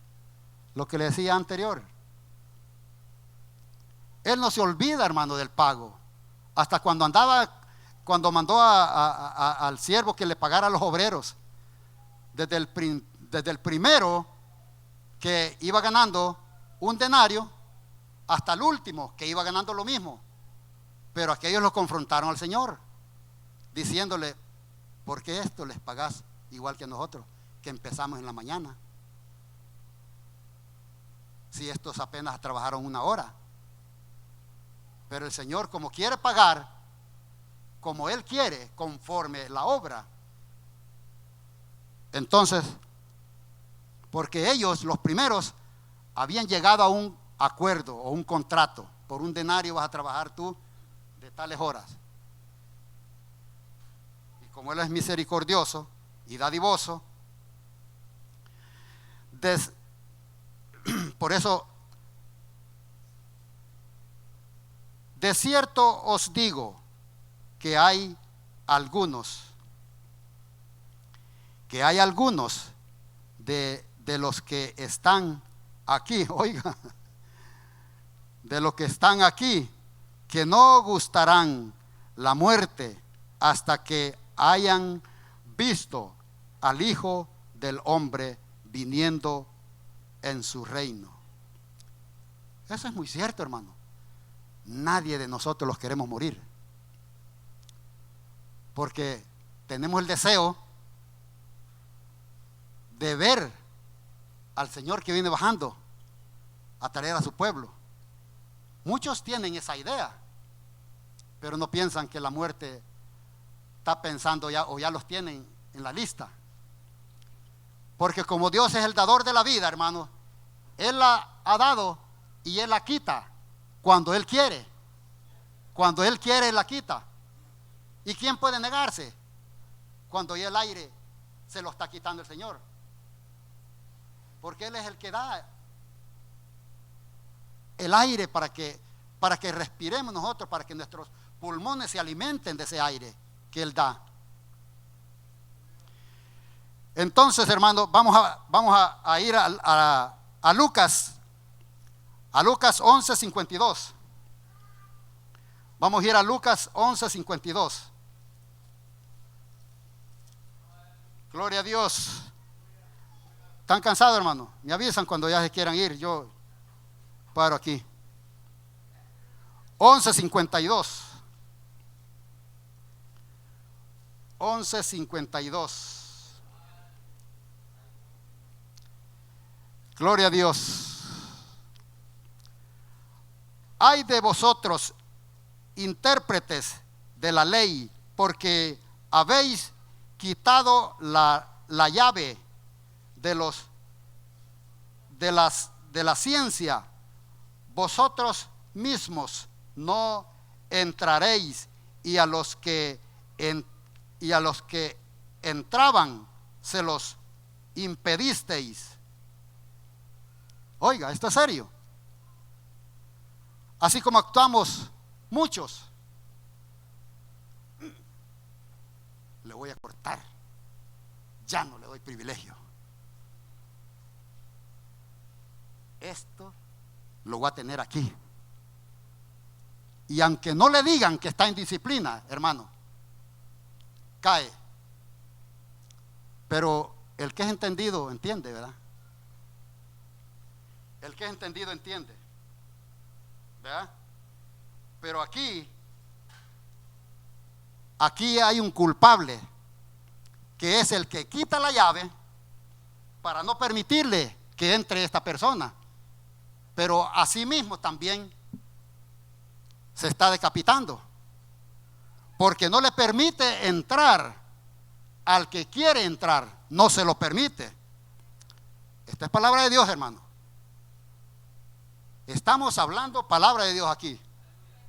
Lo que le decía anterior, Él no se olvida, hermano, del pago. Hasta cuando mandó al siervo que le pagara a los obreros, desde el primero que iba ganando un denario hasta el último que iba ganando lo mismo. Pero aquellos lo confrontaron al Señor, diciéndole: ¿por qué esto les pagás igual que nosotros, que empezamos en la mañana si estos apenas trabajaron 1 hora. Pero el Señor, como quiere pagar, como Él quiere, conforme la obra. Entonces, porque ellos, los primeros, habían llegado a un acuerdo o un contrato. Por un denario vas a trabajar tú de tales horas. Y como Él es misericordioso y dadivoso, por eso, de cierto os digo que hay algunos de los que están aquí, oiga, de los que están aquí, que no gustarán la muerte hasta que hayan visto al Hijo del Hombre viniendo en su reino. Eso es muy cierto, hermano. Nadie de nosotros los queremos morir, porque tenemos el deseo de ver al Señor que viene bajando a traer a su pueblo. Muchos tienen esa idea, pero no piensan que la muerte está pensando ya, o ya los tienen en la lista. Porque como Dios es el dador de la vida, hermano, Él la ha dado y Él la quita cuando Él quiere. Cuando Él quiere, Él la quita. ¿Y quién puede negarse cuando ya el aire se lo está quitando el Señor? Porque Él es el que da el aire para que respiremos nosotros, para que nuestros pulmones se alimenten de ese aire que Él da. Entonces, hermano, vamos a ir a Lucas 11:52. Vamos a ir a Lucas 11:52. Gloria a Dios. ¿Están cansados, hermano? Me avisan cuando ya se quieran ir. Yo paro aquí. 11:52. 11:52. Gloria a Dios. Ay de vosotros, intérpretes de la ley, porque habéis quitado la llave de la ciencia. Vosotros mismos no entraréis, y a los que entraban se los impedisteis. Oiga, esto es serio. Así como actuamos muchos. Le voy a cortar. Ya no le doy privilegio. Esto lo voy a tener aquí. Y aunque no le digan que está en disciplina, hermano, cae. Pero el que es entendido entiende, ¿verdad? El que es entendido entiende, ¿verdad? Pero aquí hay un culpable, que es el que quita la llave para no permitirle que entre esta persona. Pero asimismo también se está decapitando, porque no le permite entrar al que quiere entrar, no se lo permite. Esta es palabra de Dios, hermano. Estamos hablando palabra de Dios aquí.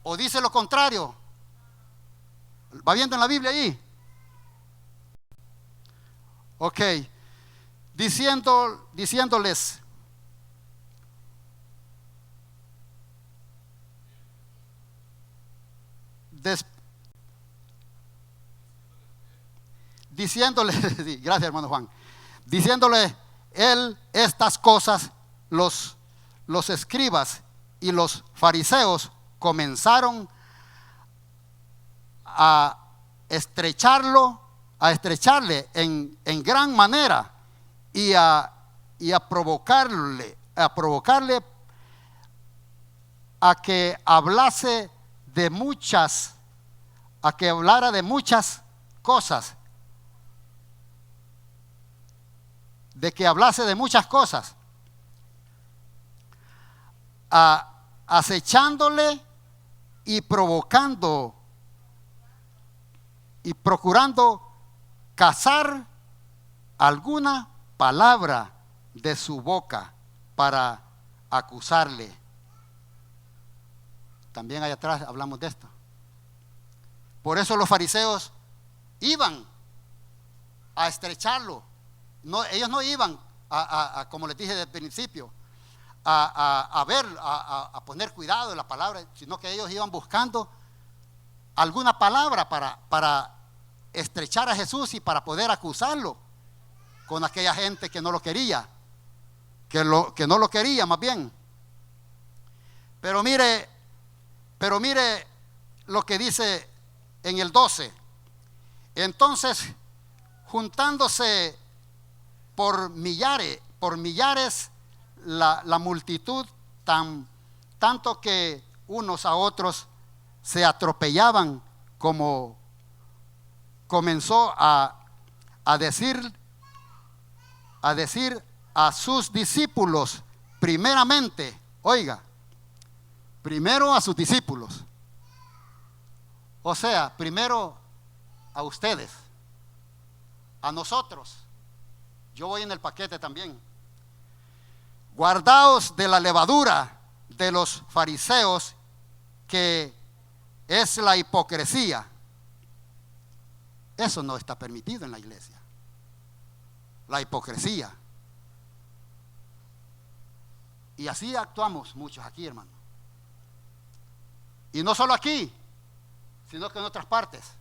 ¿O dice lo contrario? ¿Va viendo en la Biblia ahí? Ok. Diciéndoles, sí, gracias, hermano Juan. Diciéndole él estas cosas, los escribas y los fariseos comenzaron a estrecharle en gran manera y a provocarle a que hablase de muchas, a que hablara de muchas cosas, de que hablase de muchas cosas. acechándole y provocando y procurando cazar alguna palabra de su boca para acusarle. También allá atrás hablamos de esto. Por eso los fariseos iban a estrecharlo. No, ellos no iban como les dije desde el principio, a ver, a poner cuidado en la palabra, sino que ellos iban buscando alguna palabra para estrechar a Jesús y para poder acusarlo con aquella gente que no lo quería, que no lo quería más bien. Pero mire lo que dice en el 12. Entonces, juntándose por millares la multitud, tanto que unos a otros se atropellaban, como comenzó a decir a sus discípulos primeramente. Oiga, primero a sus discípulos, o sea, primero a ustedes, a nosotros. Yo voy en el paquete también. Guardaos de la levadura de los fariseos, que es la hipocresía. Eso no está permitido en la iglesia, la hipocresía. Y así actuamos muchos aquí, hermano. Y no solo aquí, sino que en otras partes.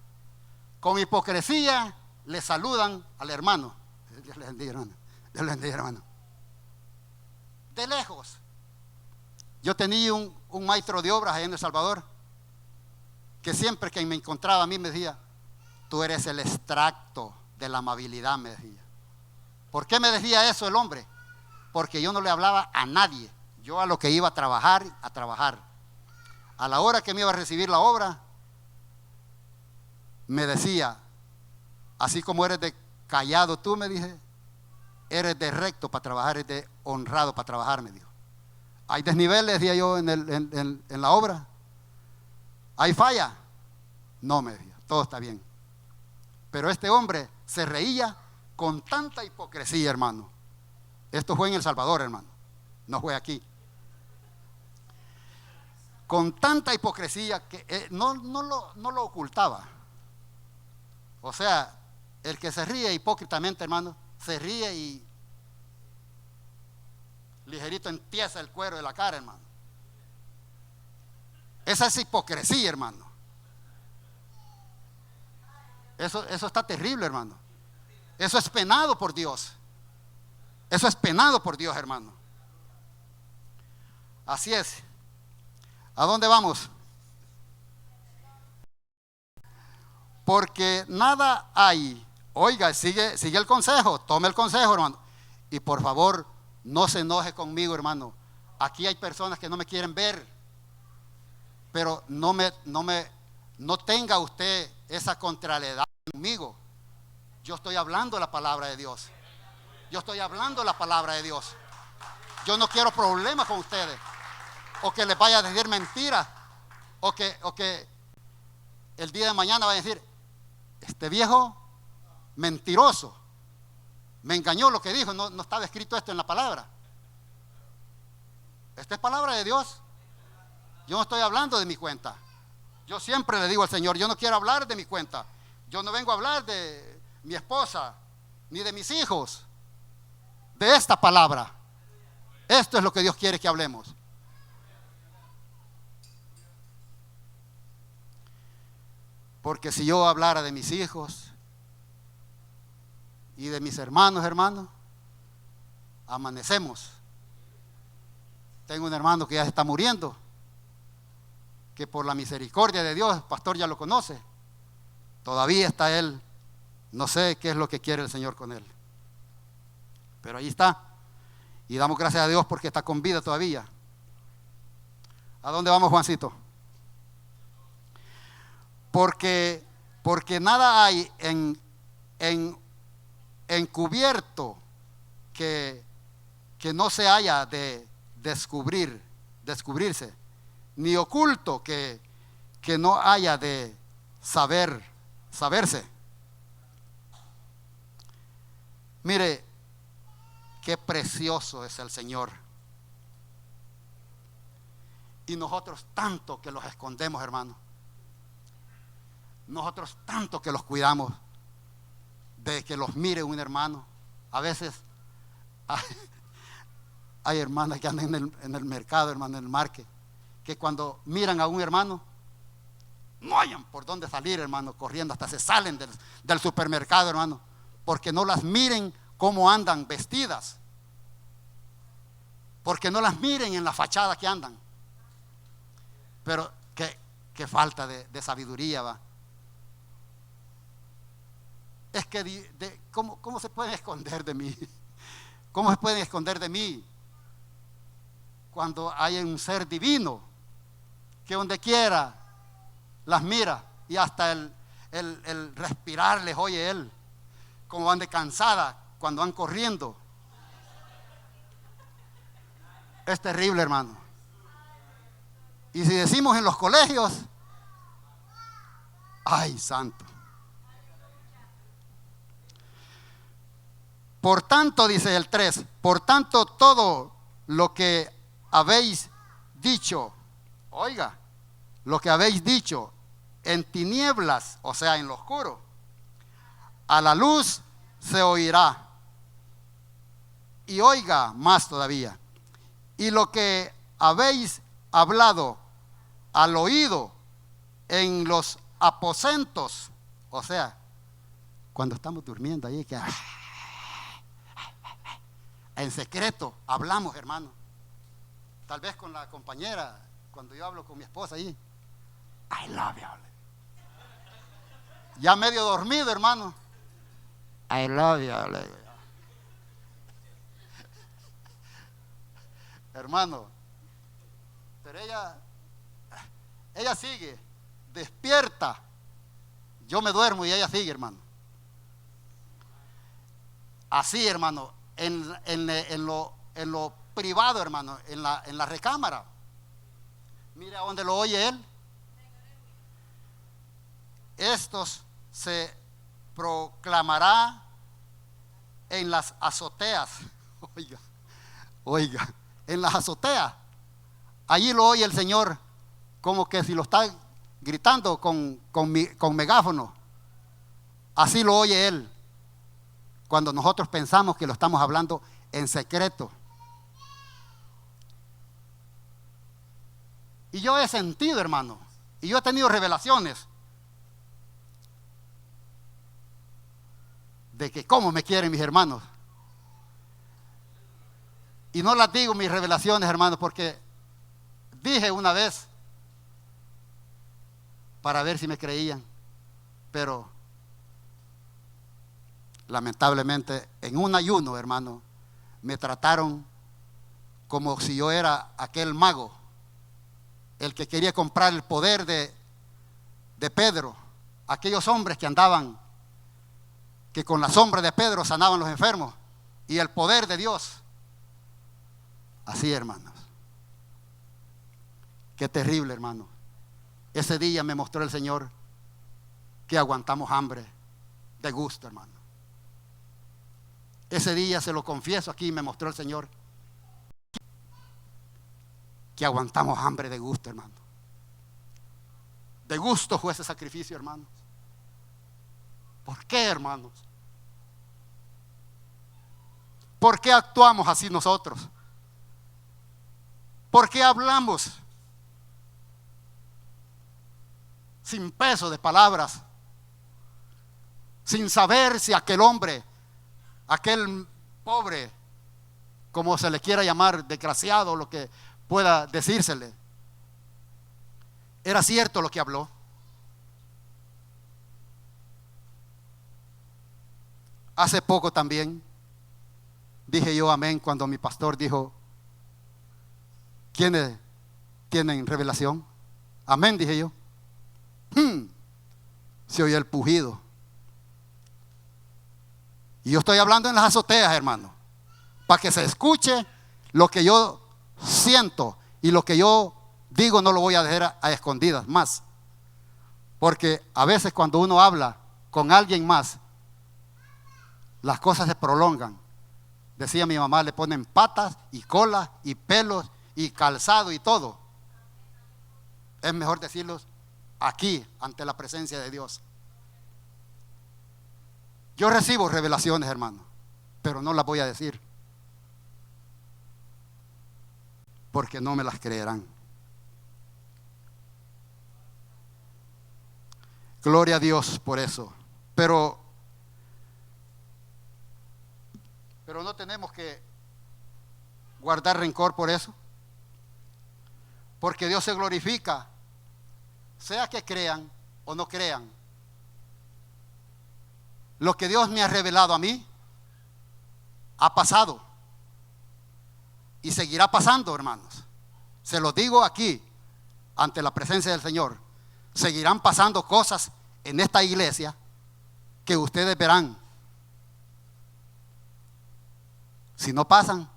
Con hipocresía le saludan al hermano. Dios les bendiga, hermano. Dios les bendiga, hermano. De lejos. Yo tenía un maestro de obras allá en El Salvador, que siempre que me encontraba a mí me decía: tú eres el extracto de la amabilidad, me decía. ¿Por qué me decía eso el hombre? Porque yo no le hablaba a nadie. Yo a lo que iba a trabajar. A la hora que me iba a recibir la obra, me decía: así como eres de callado tú, me dije, eres de recto para trabajar, eres de honrado para trabajar, me dijo. Hay desniveles, decía yo, en la obra. ¿Hay falla? No, me decía, todo está bien. Pero este hombre se reía con tanta hipocresía, hermano. Esto fue en El Salvador, hermano, no fue aquí. Con tanta hipocresía que no lo ocultaba. O sea, el que se ríe hipócritamente, hermano, se ríe y ligerito entiesa el cuero de la cara, hermano. Esa es hipocresía, hermano. Eso está terrible, hermano. Eso es penado por Dios. Eso es penado por Dios, hermano. Así es. ¿A dónde vamos? Porque nada hay. Oiga, sigue el consejo, tome el consejo, hermano. Y por favor, no se enoje conmigo, hermano. Aquí hay personas que no me quieren ver. Pero no tenga usted esa contrariedad conmigo. Yo estoy hablando la palabra de Dios. Yo estoy hablando la palabra de Dios. Yo no quiero problemas con ustedes, o que les vaya a decir mentiras, o que el día de mañana vaya a decir: este viejo mentiroso me engañó, lo que dijo, no estaba escrito esto en la palabra. Esta es palabra de Dios. Yo no estoy hablando de mi cuenta. Yo siempre le digo al Señor: yo no quiero hablar de mi cuenta. Yo no vengo a hablar de mi esposa ni de mis hijos. De esta palabra. Esto es lo que Dios quiere que hablemos. Porque si yo hablara de mis hijos y de mis hermanos, amanecemos. Tengo un hermano que ya se está muriendo, que por la misericordia de Dios, el pastor ya lo conoce, todavía está él. No sé qué es lo que quiere el Señor con él, pero ahí está. Y damos gracias a Dios porque está con vida todavía. ¿A dónde vamos, Juancito? Porque nada hay encubierto que no se haya de descubrir descubrirse, ni oculto que no haya de saberse. Mire, qué precioso es el Señor. Y nosotros tanto que los escondemos, hermano. Nosotros tanto que los cuidamos de que los mire un hermano. A veces hay hermanas que andan en el mercado, hermano, en el market, que cuando miran a un hermano no hayan por dónde salir, hermano, corriendo, hasta se salen del supermercado, hermano, porque no las miren cómo andan vestidas, porque no las miren en la fachada que andan. Pero qué falta de sabiduría, va. Es que ¿cómo se pueden esconder de mí? ¿Cómo se pueden esconder de mí cuando hay un ser divino que donde quiera las mira, y hasta el respirar les oye él, como van de cansada cuando van corriendo? Es terrible, hermano. Y si decimos en los colegios, ay, santo. Por tanto, dice el 3, por tanto todo lo que habéis dicho, oiga, lo que habéis dicho en tinieblas, o sea, en lo oscuro, a la luz se oirá. Y oiga más todavía, y lo que habéis hablado al oído en los aposentos, o sea, cuando estamos durmiendo ahí, que en secreto hablamos, hermano. Tal vez con la compañera, cuando yo hablo con mi esposa ahí, I love you. Ya medio dormido, hermano, I love you. Hermano, pero ella sigue despierta. Yo me duermo y ella sigue, hermano. Así, hermano, en lo privado, hermano, en la recámara. Mira dónde lo oye él. Estos se proclamará en las azoteas. Oiga, en las azoteas. Allí lo oye el Señor, como que si lo está gritando con megáfono. Así lo oye él, cuando nosotros pensamos que lo estamos hablando en secreto. Y yo he sentido, hermano, y yo he tenido revelaciones de que cómo me quieren mis hermanos. Y no las digo mis revelaciones, hermanos, porque dije una vez para ver si me creían, pero lamentablemente en un ayuno, hermano, me trataron como si yo era aquel mago, el que quería comprar el poder de Pedro, aquellos hombres que andaban, que con la sombra de Pedro sanaban los enfermos, y el poder de Dios. Así, hermanos. Qué terrible, hermano. Ese día me mostró el Señor que aguantamos hambre de gusto, hermano. Ese día, se lo confieso aquí, me mostró el Señor que aguantamos hambre de gusto, hermano. De gusto fue ese sacrificio, hermanos. ¿Por qué, hermanos? ¿Por qué actuamos así nosotros? ¿Por qué hablamos sin peso de palabras, sin saber si aquel hombre, aquel pobre, como se le quiera llamar, desgraciado, lo que pueda decírsele, era cierto lo que habló? Hace poco también dije yo amén cuando mi pastor dijo: ¿quiénes tienen revelación? Amén, dije yo. Se oye el pujido. Y yo estoy hablando en las azoteas, hermano, para que se escuche lo que yo siento Y lo que yo digo no lo voy a dejar a escondidas más. Porque a veces cuando uno habla con alguien más, las cosas se prolongan. Decía mi mamá, le ponen patas y colas y pelos y calzado y todo. Es mejor decirlos aquí, ante la presencia de Dios. Yo recibo revelaciones, hermano, pero no las voy a decir, porque no me las creerán. Gloria a Dios por eso. Pero no tenemos que guardar rencor por eso, porque Dios se glorifica, sea que crean o no crean. Lo que Dios me ha revelado a mí ha pasado y seguirá pasando, hermanos. Se lo digo aquí, ante la presencia del Señor. Seguirán pasando cosas en esta iglesia que ustedes verán. Si no pasan,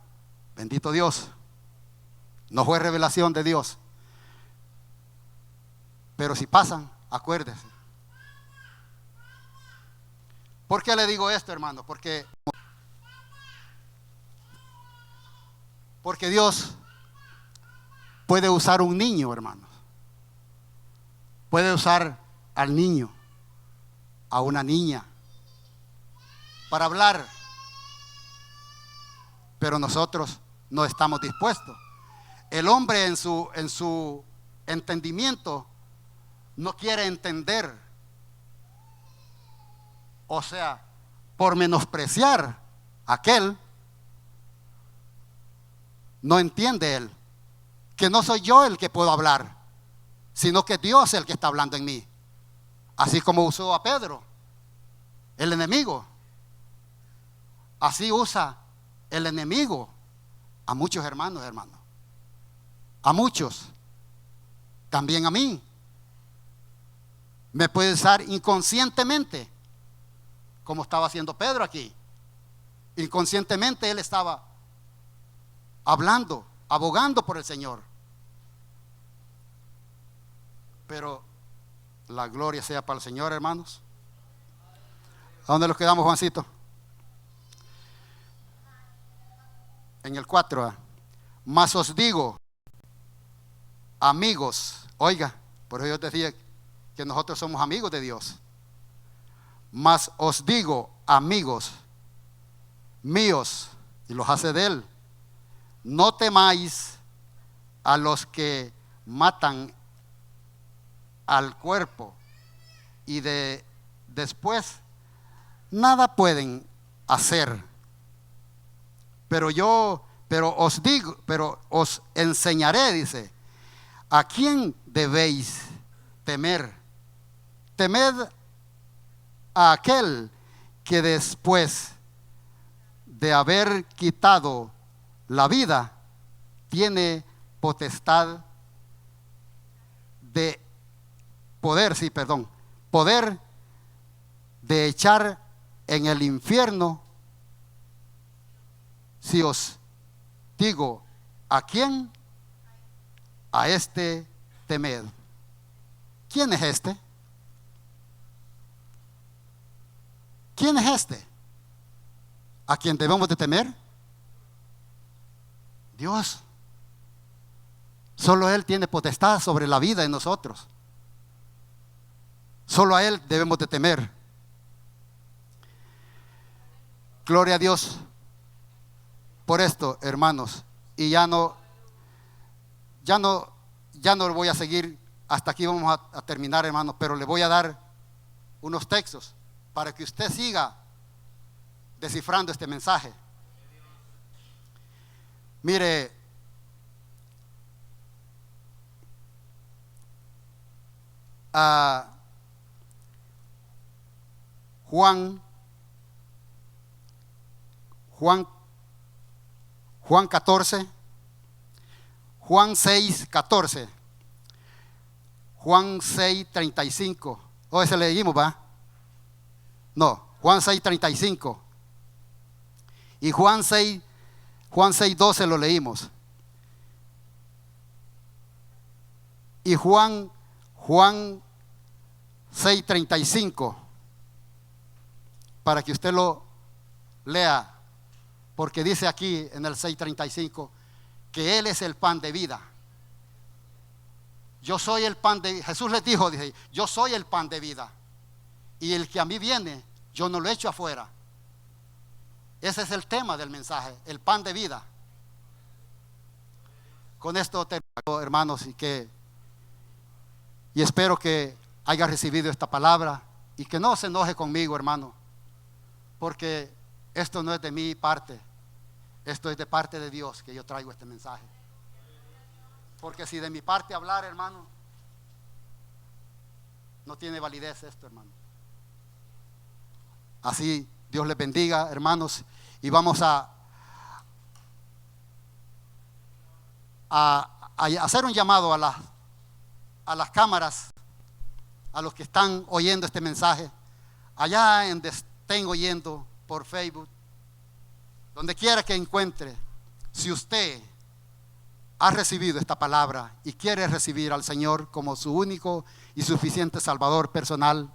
bendito Dios, no fue revelación de Dios. Pero si pasan, acuérdese. ¿Por qué le digo esto, hermano? Porque Dios puede usar un niño, hermanos. Puede usar al niño, a una niña, para hablar. Pero nosotros no estamos dispuestos. El hombre en su entendimiento no quiere entender. O sea, por menospreciar a aquel, no entiende él que no soy yo el que puedo hablar, sino que Dios es el que está hablando en mí. Así como usó a Pedro, el enemigo. Así usa el enemigo a muchos hermanos, a muchos, también a mí. Me puede usar inconscientemente, como estaba haciendo Pedro aquí. Inconscientemente él estaba hablando, abogando por el Señor. Pero la gloria sea para el Señor, hermanos. ¿A dónde nos quedamos, Juancito? En el 4. Mas os digo, amigos, oiga, por eso yo decía que nosotros somos amigos de Dios. Mas os digo, amigos míos, y los hace de él, no temáis a los que matan al cuerpo y después nada pueden hacer. Pero os enseñaré, dice, a quién debéis temer. Temed a aquel que después de haber quitado la vida tiene potestad de poder de echar en el infierno. Si os digo, ¿a quién? A este temed. ¿Quién es este? ¿Quién es este a quien debemos de temer? Dios. Solo Él tiene potestad sobre la vida de nosotros. Solo a Él debemos de temer. Gloria a Dios por esto, hermanos. Y ya no lo voy a seguir. Hasta aquí vamos a terminar, hermanos. Pero le voy a dar unos textos para que usted siga descifrando este mensaje. Mire, Juan 14, Juan 6:14, Juan 6:35. ¿O ese le leímos, va? No, Juan 6:35. Y Juan 6:12 lo leímos. y Juan 6:35, para que usted lo lea, porque dice aquí en el 6:35 que Él es el pan de vida. Yo soy el pan de vida. Jesús les dijo, dice, yo soy el pan de vida, y el que a mí viene, yo no lo echo afuera. Ese es el tema del mensaje, el pan de vida. Con esto termino, hermanos, y espero que haya recibido esta palabra y que no se enoje conmigo, hermano, porque esto no es de mi parte, esto es de parte de Dios que yo traigo este mensaje. Porque si de mi parte hablar, hermano, no tiene validez esto, hermano. Así, Dios les bendiga, hermanos, y vamos a hacer un llamado a las cámaras, a los que están oyendo este mensaje, allá en donde estén oyendo por Facebook, donde quiera que encuentre. Si usted ha recibido esta palabra y quiere recibir al Señor como su único y suficiente Salvador personal,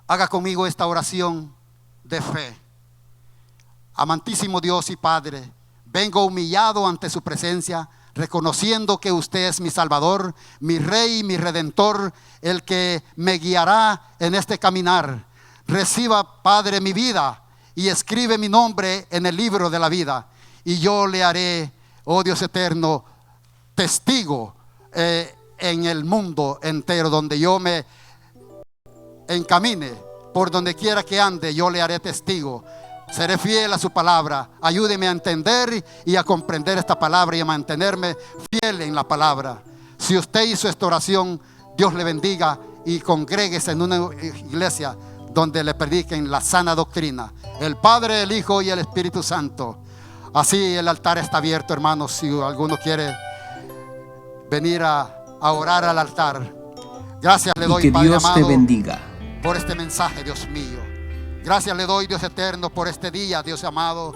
haga conmigo esta oración de fe. Amantísimo Dios y Padre, vengo humillado ante su presencia, reconociendo que usted es mi Salvador, mi Rey, mi Redentor, el que me guiará en este caminar. Reciba, Padre, mi vida y escribe mi nombre en el libro de la vida, y yo le haré, oh Dios eterno, testigo en el mundo entero, donde yo me encamine, por donde quiera que ande, yo le haré testigo. Seré fiel a su palabra. Ayúdeme a entender y a comprender esta palabra y a mantenerme fiel en la palabra. Si usted hizo esta oración, Dios le bendiga y congréguese en una iglesia donde le prediquen la sana doctrina, el Padre, el Hijo y el Espíritu Santo. Así el altar está abierto, hermanos. Si alguno quiere venir a orar al altar. Gracias le doy, que Padre Dios amado, te bendiga por este mensaje, Dios mío. Gracias le doy, Dios eterno, por este día, Dios amado.